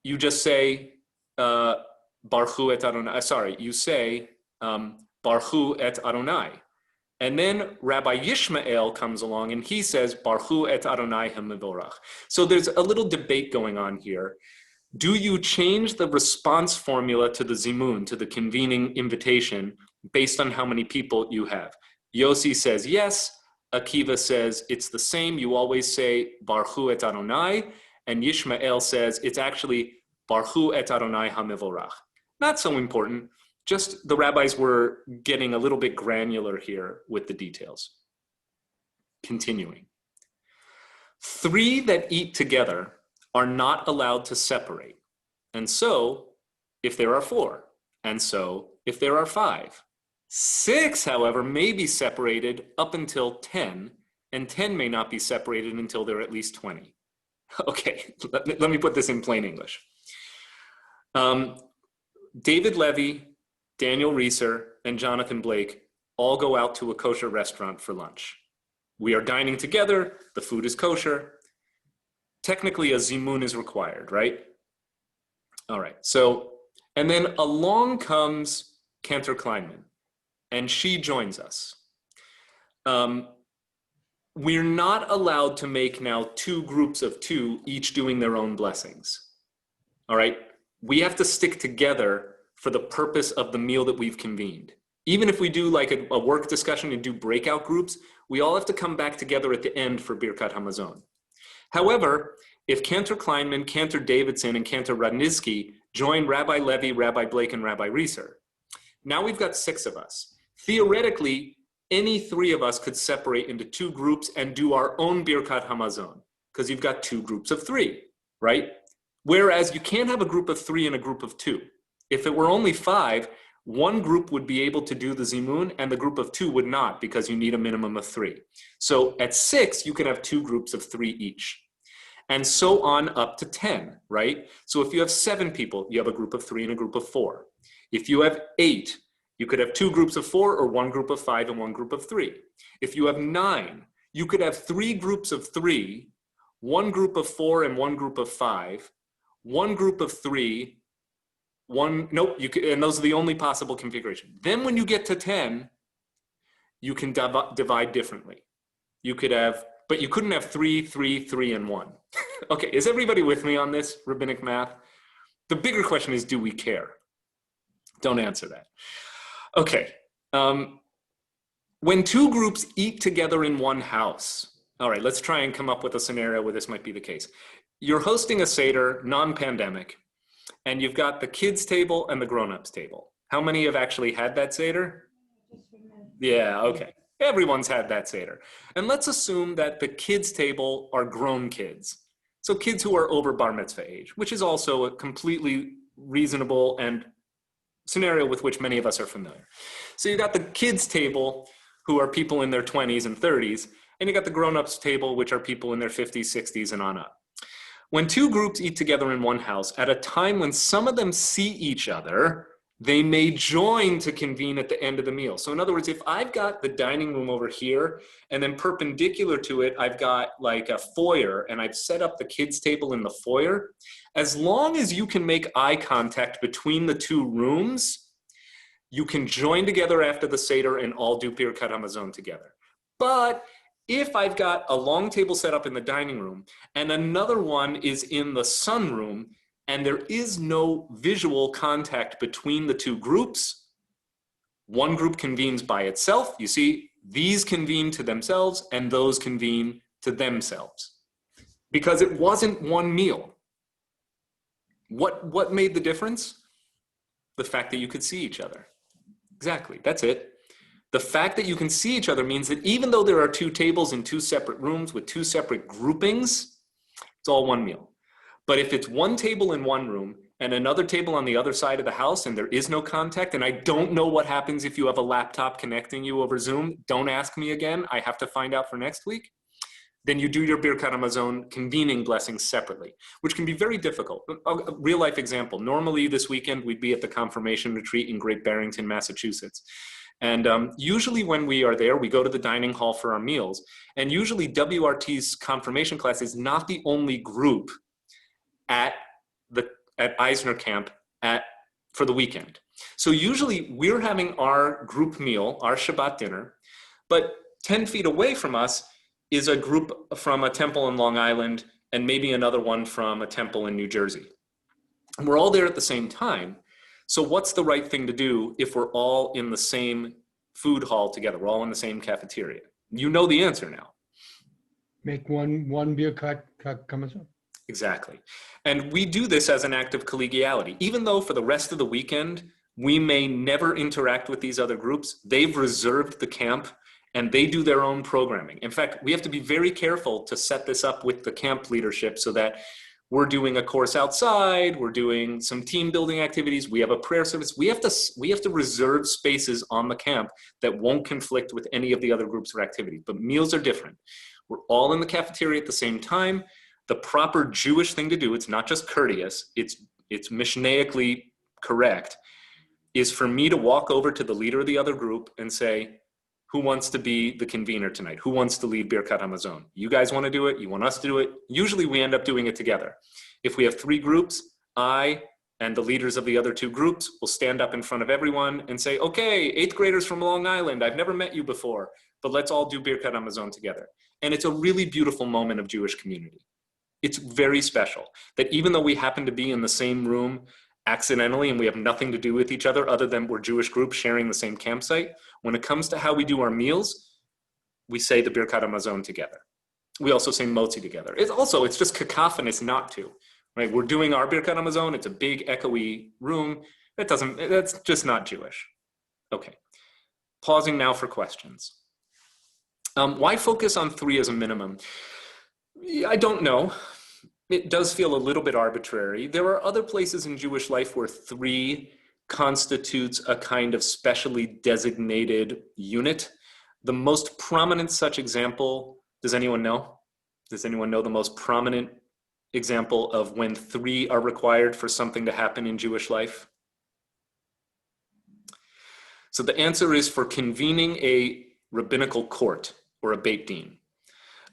Speaker 1: You just say, Baruchu et Adonai, you say, Baruchu et Adonai. And then Rabbi Yishmael comes along and he says, Baruchu et Adonai HaMevorach. So there's a little debate going on here. Do you change the response formula to the Zimun, to the convening invitation, based on how many people you have? Yossi says yes. Akiva says it's the same. You always say Baruchu et Adonai. And Yishmael says it's actually Baruchu et Adonai HaMevorach. Not so important. Just the rabbis were getting a little bit granular here with the details. Continuing. 3 that eat together are not allowed to separate. And so, if there are 4, and so, if there are 5. 6, however, may be separated up until 10, and 10 may not be separated until there are at least 20. Okay, let me put this in plain English. David Levy, Daniel Reeser, and Jonathan Blake all go out to a kosher restaurant for lunch. We are dining together, the food is kosher. Technically, a zimun is required, right? All right, so, and then along comes Cantor Kleinman, and she joins us. We're not allowed to make now 2 groups of 2, each doing their own blessings. All right, we have to stick together for the purpose of the meal that we've convened. Even if we do like a work discussion and do breakout groups, we all have to come back together at the end for Birkat Ha-Mazon. However, if Cantor Kleinman, Cantor Davidson, and Cantor Radnitsky join Rabbi Levy, Rabbi Blake, and Rabbi Reeser, now we've got 6 of us. Theoretically, any 3 of us could separate into 2 groups and do our own Birkat Ha-Mazon, because you've got 2 groups of 3, right? Whereas you can't have a group of 3 and a group of 2. If it were only 5, one group would be able to do the Zimun and the group of 2 would not, because you need a minimum of 3. So at 6, you can have 2 groups of 3 each. And so on up to 10, right? So if you have 7 people, you have a group of 3 and a group of 4. If you have 8, you could have 2 groups of 4 or 1 group of 5 and 1 group of 3. If you have 9, you could have 3 groups of 3, 1 group of 4 and 1 group of 5, 1 group of 3, and those are the only possible configuration. Then when you get to 10, you can divide differently. You could have, but you couldn't have 3, 3, 3, and 1. Okay, is everybody with me on this rabbinic math? The bigger question is, do we care? Don't answer that. Okay, when 2 groups eat together in one house, all right, let's try and come up with a scenario where this might be the case. You're hosting a Seder, non-pandemic, and you've got the kids table and the grown-ups table. How many have actually had that Seder? Yeah, okay. Everyone's had that Seder. And let's assume that the kids table are grown kids. So kids who are over bar mitzvah age, which is also a completely reasonable and scenario with which many of us are familiar. So you got the kids table who are people in their 20s and 30s, and you got the grown-ups table, which are people in their 50s, 60s, and on up. When 2 groups eat together in one house, at a time when some of them see each other, they may join to convene at the end of the meal. So in other words, if I've got the dining room over here, and then perpendicular to it, I've got like a foyer, and I've set up the kids' table in the foyer, as long as you can make eye contact between the 2 rooms, you can join together after the Seder and all do Birkat Ha-Mazon together. But if I've got a long table set up in the dining room and another one is in the sunroom and there is no visual contact between the 2 groups, one group convenes by itself. You see, these convene to themselves and those convene to themselves because it wasn't one meal. What made the difference? The fact that you could see each other. Exactly, that's it. The fact that you can see each other means that even though there are 2 tables in 2 separate rooms with 2 separate groupings, it's all one meal. But if it's one table in one room and another table on the other side of the house and there is no contact, and I don't know what happens if you have a laptop connecting you over Zoom, don't ask me again, I have to find out for next week, then you do your Birkat Ha-Mazon convening blessings separately, which can be very difficult. A real life example, normally this weekend we'd be at the confirmation retreat in Great Barrington, Massachusetts. And usually when we are there, we go to the dining hall for our meals. And usually WRT's confirmation class is not the only group at Eisner Camp for the weekend. So usually we're having our group meal, our Shabbat dinner, but 10 feet away from us is a group from a temple in Long Island and maybe another one from a temple in New Jersey. And we're all there at the same time. So what's the right thing to do if we're all in the same food hall together? We're all in the same cafeteria. You know the answer now.
Speaker 9: Make one Birkat Ha-Mazon.
Speaker 1: Exactly. And we do this as an act of collegiality. Even though for the rest of the weekend, we may never interact with these other groups, they've reserved the camp and they do their own programming. In fact, we have to be very careful to set this up with the camp leadership so that we're doing a course outside, we're doing some team building activities, we have a prayer service. We have to reserve spaces on the camp that won't conflict with any of the other groups or activities. But meals are different. We're all in the cafeteria at the same time. The proper Jewish thing to do, it's not just courteous, it's Mishnaically correct, is for me to walk over to the leader of the other group and say, who wants to be the convener tonight? Who wants to lead Birkat Ha-Mazon? You guys want to do it? You want us to do it? Usually we end up doing it together. If we have 3 groups, I and the leaders of the other 2 groups will stand up in front of everyone and say, okay, 8th graders from Long Island, I've never met you before, but let's all do Birkat Ha-Mazon together. And it's a really beautiful moment of Jewish community. It's very special that even though we happen to be in the same room accidentally and we have nothing to do with each other other than we're Jewish groups sharing the same campsite, when it comes to how we do our meals, we say the Birkat Ha-Mazon together. We also say Motzi together. It's just cacophonous not to, right? We're doing our Birkat Ha-Mazon, it's a big echoey room. That's just not Jewish. Okay, pausing now for questions. Why focus on 3 as a minimum? I don't know. It does feel a little bit arbitrary. There are other places in Jewish life where 3 constitutes a kind of specially designated unit. The most prominent such example, does anyone know? Does anyone know the most prominent example of when 3 are required for something to happen in Jewish life? So the answer is for convening a rabbinical court or a Beit Din.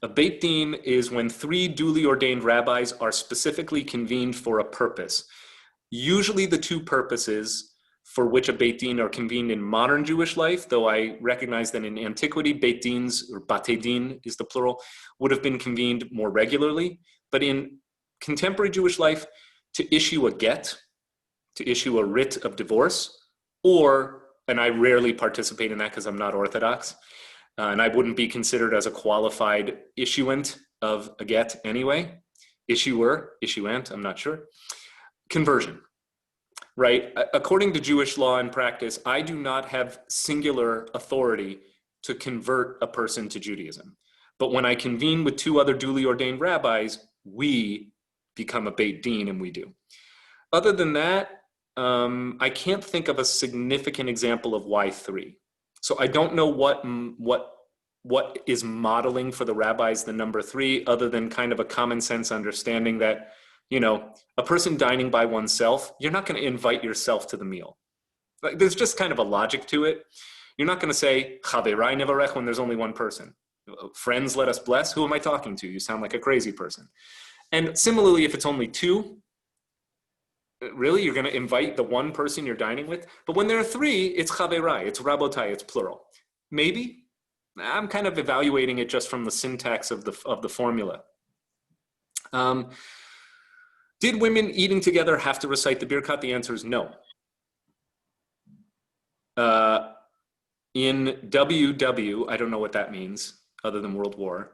Speaker 1: A Beit Din is when 3 duly ordained rabbis are specifically convened for a purpose. Usually the 2 purposes for which a Beit Din are convened in modern Jewish life, though I recognize that in antiquity, Beit Dins, or Batei Din is the plural, would have been convened more regularly. But in contemporary Jewish life, to issue a get, to issue a writ of divorce, or, and I rarely participate in that because I'm not Orthodox, and I wouldn't be considered as a qualified issuant of a get anyway. Issuer, issuant, I'm not sure. Conversion, right? According to Jewish law and practice, I do not have singular authority to convert a person to Judaism. But when I convene with 2 other duly ordained rabbis, we become a Beit Din, and we do. Other than that, I can't think of a significant example of why 3. So I don't know what is modeling for the rabbis the number 3, other than kind of a common sense understanding that, you know, a person dining by oneself, you're not going to invite yourself to the meal. Like, there's just kind of a logic to it. You're not going to say Chaverai nevarech when there's only one person. Friends, let us bless. Who am I talking to? You sound like a crazy person. And similarly, if it's only 2, really, you're going to invite the one person you're dining with? But when there are 3, it's Chaverai, it's Rabotai, it's plural. Maybe. I'm kind of evaluating it just from the syntax of the formula. Did women eating together have to recite the Birkat? The answer is no. In WW, I don't know what that means, other than World War,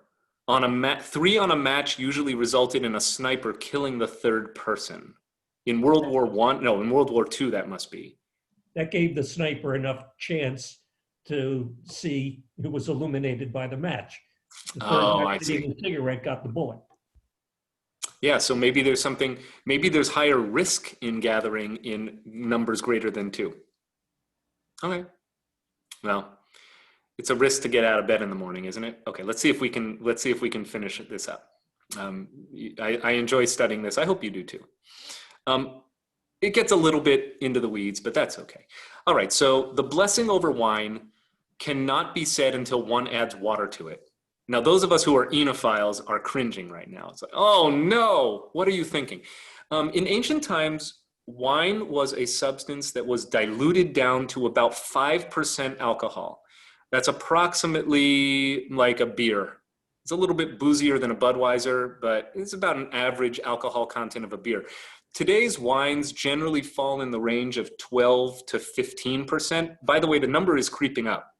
Speaker 1: 3 on a match usually resulted in a sniper killing the 3rd person. In World War in World War II, that must be.
Speaker 7: That gave the sniper enough chance to see who was illuminated by the match. The
Speaker 1: Oh, I see.
Speaker 7: The cigarette got the bullet.
Speaker 1: Yeah, so maybe there's higher risk in gathering in numbers greater than 2. Okay. Well, it's a risk to get out of bed in the morning, isn't it? Okay, let's see if we can finish this up. I enjoy studying this. I hope you do too. it gets a little bit into the weeds, but that's okay. All right, so the blessing over wine cannot be said until one adds water to it. Now, those of us who are enophiles are cringing right now. It's like, oh no, what are you thinking? In ancient times, wine was a substance that was diluted down to about 5% alcohol. That's approximately like a beer. It's a little bit boozier than a Budweiser, but it's about an average alcohol content of a beer. Today's wines generally fall in the range of 12 to 15%. By the way, the number is creeping up.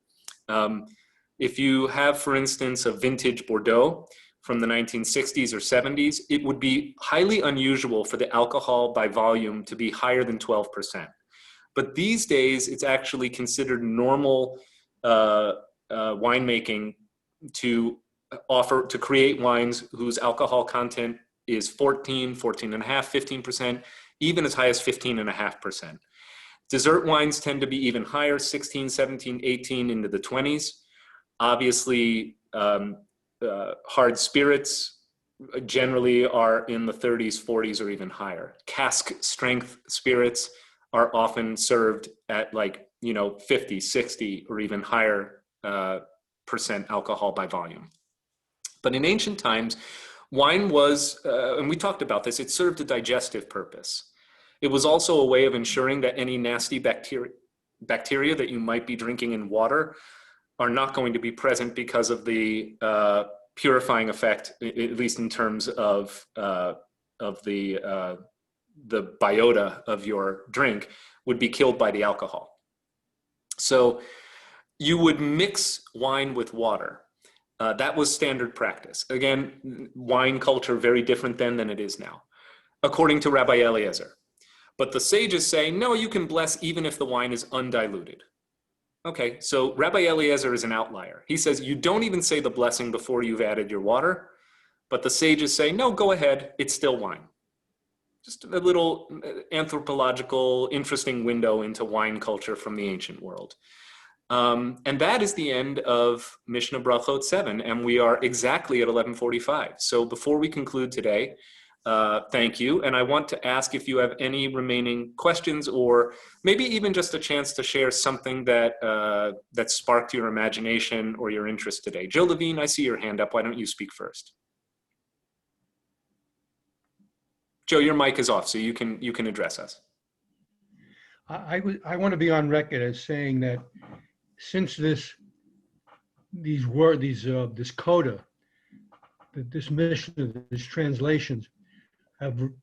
Speaker 1: If you have, for instance, a vintage Bordeaux from the 1960s or 70s, it would be highly unusual for the alcohol by volume to be higher than 12%. But these days, it's actually considered normal winemaking to create wines whose alcohol content is 14.5, 15%, even as high as 15.5%. Dessert wines tend to be even higher, 16, 17, 18 into the 20s. Obviously, hard spirits generally are in the 30s, 40s, or even higher. Cask strength spirits are often served at 50, 60, or even higher percent alcohol by volume. But in ancient times, wine was, and we talked about this, it served a digestive purpose. It was also a way of ensuring that any nasty bacteria that you might be drinking in water are not going to be present because of the purifying effect, at least in terms of the biota of your drink, would be killed by the alcohol. So you would mix wine with water. That was standard practice. Again, wine culture very different then than it is now, according to Rabbi Eliezer. But the sages say, no, you can bless even if the wine is undiluted. Okay, so Rabbi Eliezer is an outlier. He says you don't even say the blessing before you've added your water, but the sages say, no, go ahead, it's still wine. Just a little anthropological, interesting window into wine culture from the ancient world. And that is the end of Mishna Berakhot 7, and we are exactly at 11:45. So before we conclude today, thank you. And I want to ask if you have any remaining questions, or maybe even just a chance to share something that that sparked your imagination or your interest today. Jill Levine, I see your hand up. Why don't you speak first? Joe, your mic is off, so you can address us.
Speaker 9: I want to be on record as saying that since this coda, that this Mishnah, these translations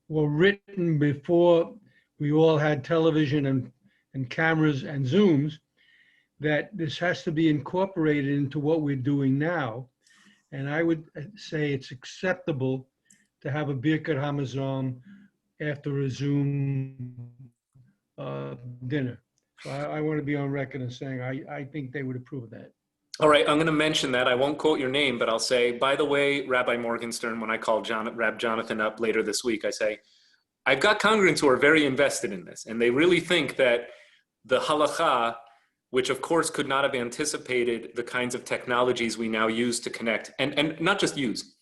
Speaker 9: were written before we all had television and cameras and Zooms, that this has to be incorporated into what we're doing now. And I would say it's acceptable to have a Birkat Ha-Mazon after a Zoom dinner. So I want to be on record as saying I think they would approve of that.
Speaker 1: All right, I'm going to mention that. I won't quote your name, but I'll say, by the way, Rabbi Morgenstern, when I call Rab Jonathan up later this week, I say, I've got congregants who are very invested in this, and they really think that the halakha, which of course could not have anticipated the kinds of technologies we now use to connect, and not just use,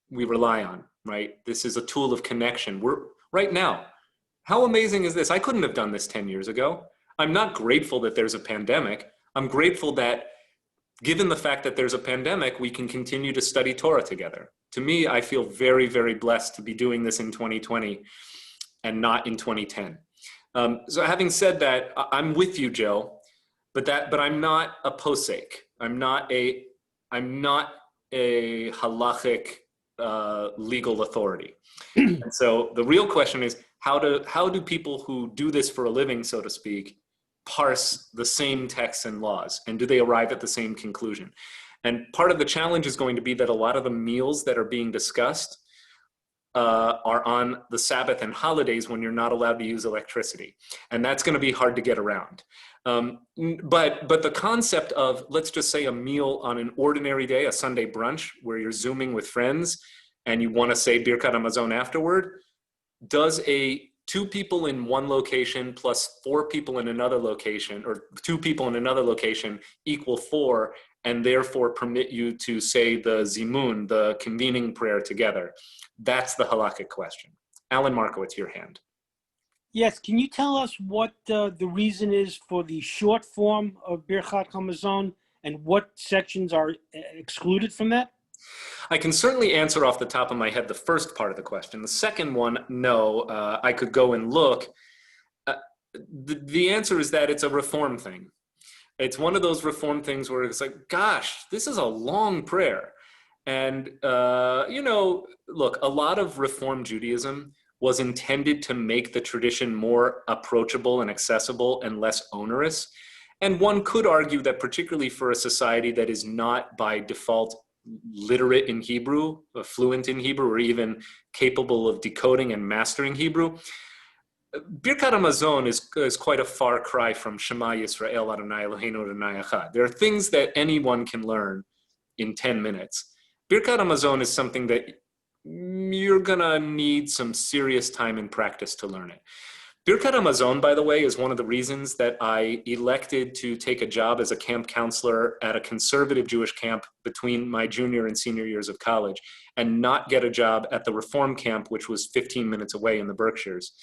Speaker 1: we rely on, right? This is a tool of connection. We're right now. How amazing is this? I couldn't have done this 10 years ago. I'm not grateful that there's a pandemic. I'm grateful that given the fact that there's a pandemic, we can continue to study Torah together. To me, I feel very, very blessed to be doing this in 2020 and not in 2010. So having said that, I'm with you, Joe, but I'm not a posek. I'm not a halachic legal authority. And so the real question is, how do people who do this for a living, so to speak, parse the same texts and laws, and do they arrive at the same conclusion? And part of the challenge is going to be that a lot of the meals that are being discussed are on the Sabbath and holidays when you're not allowed to use electricity, and that's going to be hard to get around. But the concept of, let's just say, a meal on an ordinary day, a Sunday brunch where you're Zooming with friends and you want to say Birkat Ha-Mazon afterward, does a 2 people in one location plus 4 people in another location, or 2 people in another location, equal 4, and therefore permit you to say the Zimun, the convening prayer together? That's the halakhic question. Alan Markowitz, your hand.
Speaker 10: Yes, can you tell us what the reason is for the short form of Birkat Ha-Mazon and what sections are excluded from that?
Speaker 1: I can certainly answer off the top of my head the first part of the question. The second one, no, I could go and look. The answer is that it's a reform thing. It's one of those reform things where it's like, gosh, this is a long prayer. And, you know, look, a lot of Reform Judaism was intended to make the tradition more approachable and accessible and less onerous. And one could argue that particularly for a society that is not by default literate in Hebrew, fluent in Hebrew, or even capable of decoding and mastering Hebrew, Birkat Ha-Mazon is quite a far cry from Shema Yisrael Adonai Eloheinu Adonai Echad. There are things that anyone can learn in 10 minutes. Birkat Ha-Mazon is something that you're gonna need some serious time and practice to learn it. Birkat Ha-Mazon, by the way, is one of the reasons that I elected to take a job as a camp counselor at a conservative Jewish camp between my junior and senior years of college and not get a job at the Reform camp, which was 15 minutes away in the Berkshires.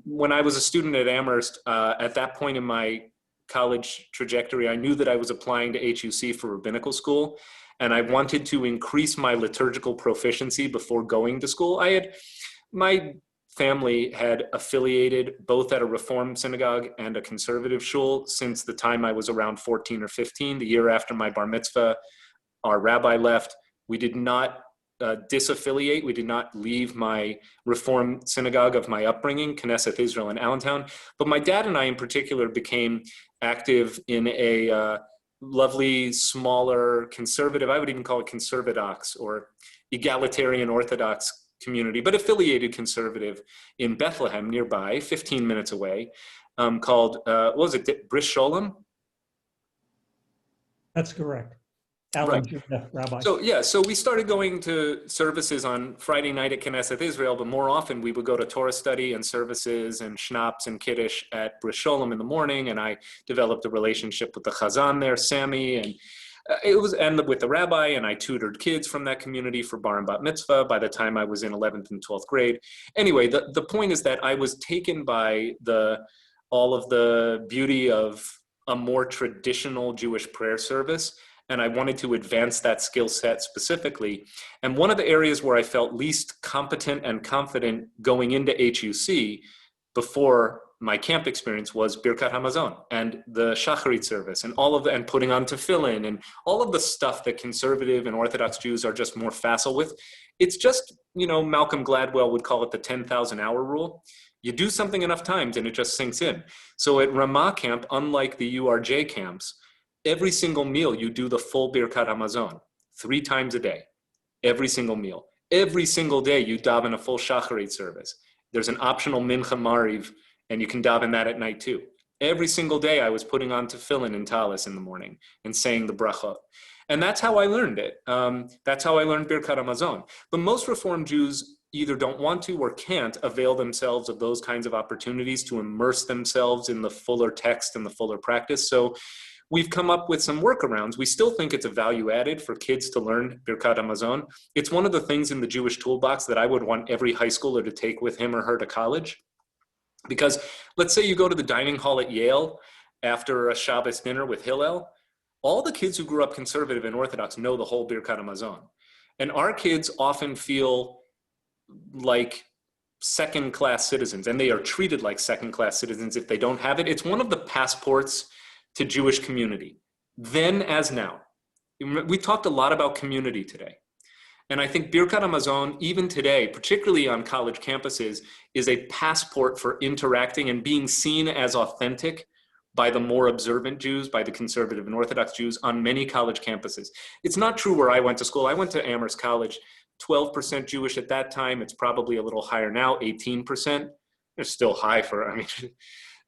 Speaker 1: When I was a student at Amherst, at that point in my college trajectory, I knew that I was applying to HUC for rabbinical school, and I wanted to increase my liturgical proficiency before going to school. My family had affiliated both at a Reform synagogue and a conservative shul since the time I was around 14 or 15. The year after my bar mitzvah, our rabbi left. We did not disaffiliate. We did not leave my Reform synagogue of my upbringing, Knesset Israel in Allentown. But my dad and I in particular became active in a lovely, smaller, conservative, I would even call it conservadox or egalitarian Orthodox community, but affiliated conservative in Bethlehem nearby, 15 minutes away, called, what was it, Bris Sholem?
Speaker 7: That's correct. Alan Judah, Rabbi.
Speaker 1: So yeah, so we started going to services on Friday night at Knesset Israel, but more often we would go to Torah study and services and schnapps and kiddush at Bris Sholem in the morning, and I developed a relationship with the Chazan there, Sammy, and with the rabbi, and I tutored kids from that community for bar and bat mitzvah by the time I was in 11th and 12th grade. Anyway, the point is that I was taken by all of the beauty of a more traditional Jewish prayer service, and I wanted to advance that skill set specifically. And one of the areas where I felt least competent and confident going into HUC before my camp experience was Birkat Ha-Mazon and the Shacharit service and and putting on tefillin and all of the stuff that conservative and Orthodox Jews are just more facile with. It's just, you know, Malcolm Gladwell would call it the 10,000 hour rule. You do something enough times and it just sinks in. So at Ramah camp, unlike the URJ camps, every single meal you do the full Birkat Ha-Mazon 3 times a day, every single meal. Every single day you daven a full Shacharit service. There's an optional Mincha Mariv, and you can daven that at night too. Every single day I was putting on tefillin and talis in the morning and saying the brachot. And that's how I learned it. That's how I learned Birkat Ha-Mazon. But most Reform Jews either don't want to or can't avail themselves of those kinds of opportunities to immerse themselves in the fuller text and the fuller practice. So we've come up with some workarounds. We still think it's a value added for kids to learn Birkat Ha-Mazon. It's one of the things in the Jewish toolbox that I would want every high schooler to take with him or her to college. Because let's say you go to the dining hall at Yale after a Shabbos dinner with Hillel, all the kids who grew up conservative and Orthodox know the whole Birkat Ha-Mazon. And our kids often feel like second-class citizens, and they are treated like second-class citizens if they don't have it. It's one of the passports to Jewish community, then as now. We talked a lot about community today. And I think Birkat Ha-Mazon, even today, particularly on college campuses, is a passport for interacting and being seen as authentic by the more observant Jews, by the conservative and Orthodox Jews on many college campuses. It's not true where I went to school. I went to Amherst College, 12% Jewish at that time. It's probably a little higher now, 18%. It's still high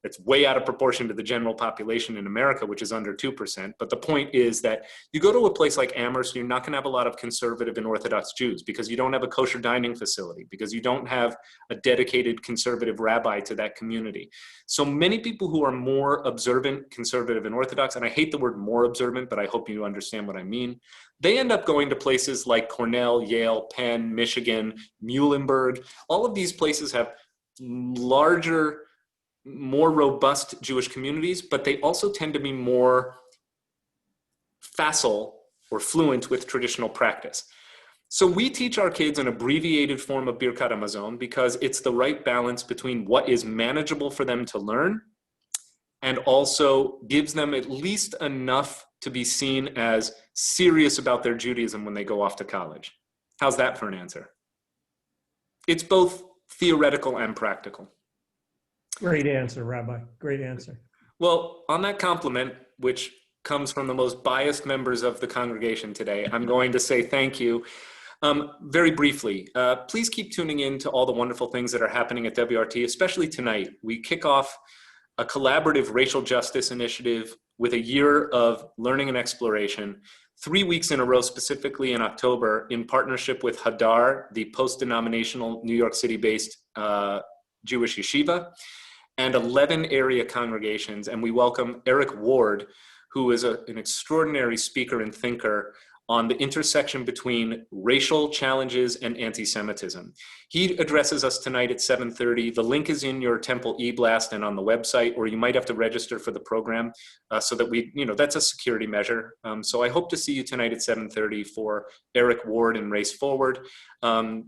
Speaker 1: it's way out of proportion to the general population in America, which is under 2%. But the point is that you go to a place like Amherst, you're not going to have a lot of conservative and Orthodox Jews because you don't have a kosher dining facility, because you don't have a dedicated conservative rabbi to that community. So many people who are more observant, conservative, and Orthodox, and I hate the word more observant, but I hope you understand what I mean, they end up going to places like Cornell, Yale, Penn, Michigan, Muhlenberg. All of these places have larger, more robust Jewish communities, but they also tend to be more facile or fluent with traditional practice. So we teach our kids an abbreviated form of Birkat Ha-Mazon because it's the right balance between what is manageable for them to learn and also gives them at least enough to be seen as serious about their Judaism when they go off to college. How's that for an answer? It's both theoretical and practical.
Speaker 7: Great answer, Rabbi. Great answer.
Speaker 1: Well, on that compliment, which comes from the most biased members of the congregation today, I'm going to say thank you. Very briefly, please keep tuning in to all the wonderful things that are happening at WRT, especially tonight. We kick off a collaborative racial justice initiative with a year of learning and exploration, 3 weeks in a row, specifically in October, in partnership with Hadar, the post-denominational New York City-based Jewish yeshiva, and 11 area congregations. And we welcome Eric Ward, who is an extraordinary speaker and thinker on the intersection between racial challenges and anti-Semitism. He addresses us tonight at 7:30. The link is in your Temple e-blast and on the website, or you might have to register for the program so that we, that's a security measure. So I hope to see you tonight at 7:30 for Eric Ward and Race Forward.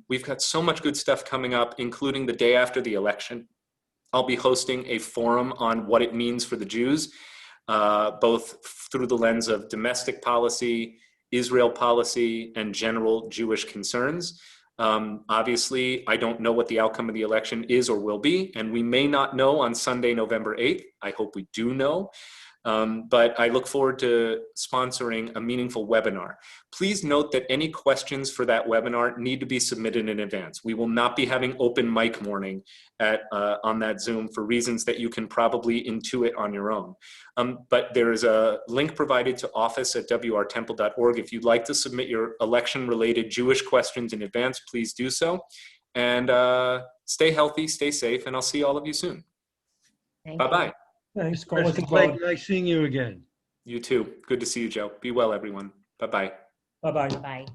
Speaker 1: We've got so much good stuff coming up, including the day after the election. I'll be hosting a forum on what it means for the Jews, both through the lens of domestic policy, Israel policy, and general Jewish concerns. Obviously, I don't know what the outcome of the election is or will be, and we may not know on Sunday, November 8th. I hope we do know. But I look forward to sponsoring a meaningful webinar. Please note that any questions for that webinar need to be submitted in advance. We will not be having open mic morning on that Zoom for reasons that you can probably intuit on your own. But there is a link provided to office@wrtemple.org. If you'd like to submit your election-related Jewish questions in advance, please do so. And stay healthy, stay safe, and I'll see all of you soon. Bye-bye.
Speaker 7: Thanks.
Speaker 9: Chris, it's like nice seeing you again.
Speaker 1: You too. Good to see you, Joe. Be well, everyone. Bye-bye.
Speaker 7: Bye-bye.
Speaker 2: Bye.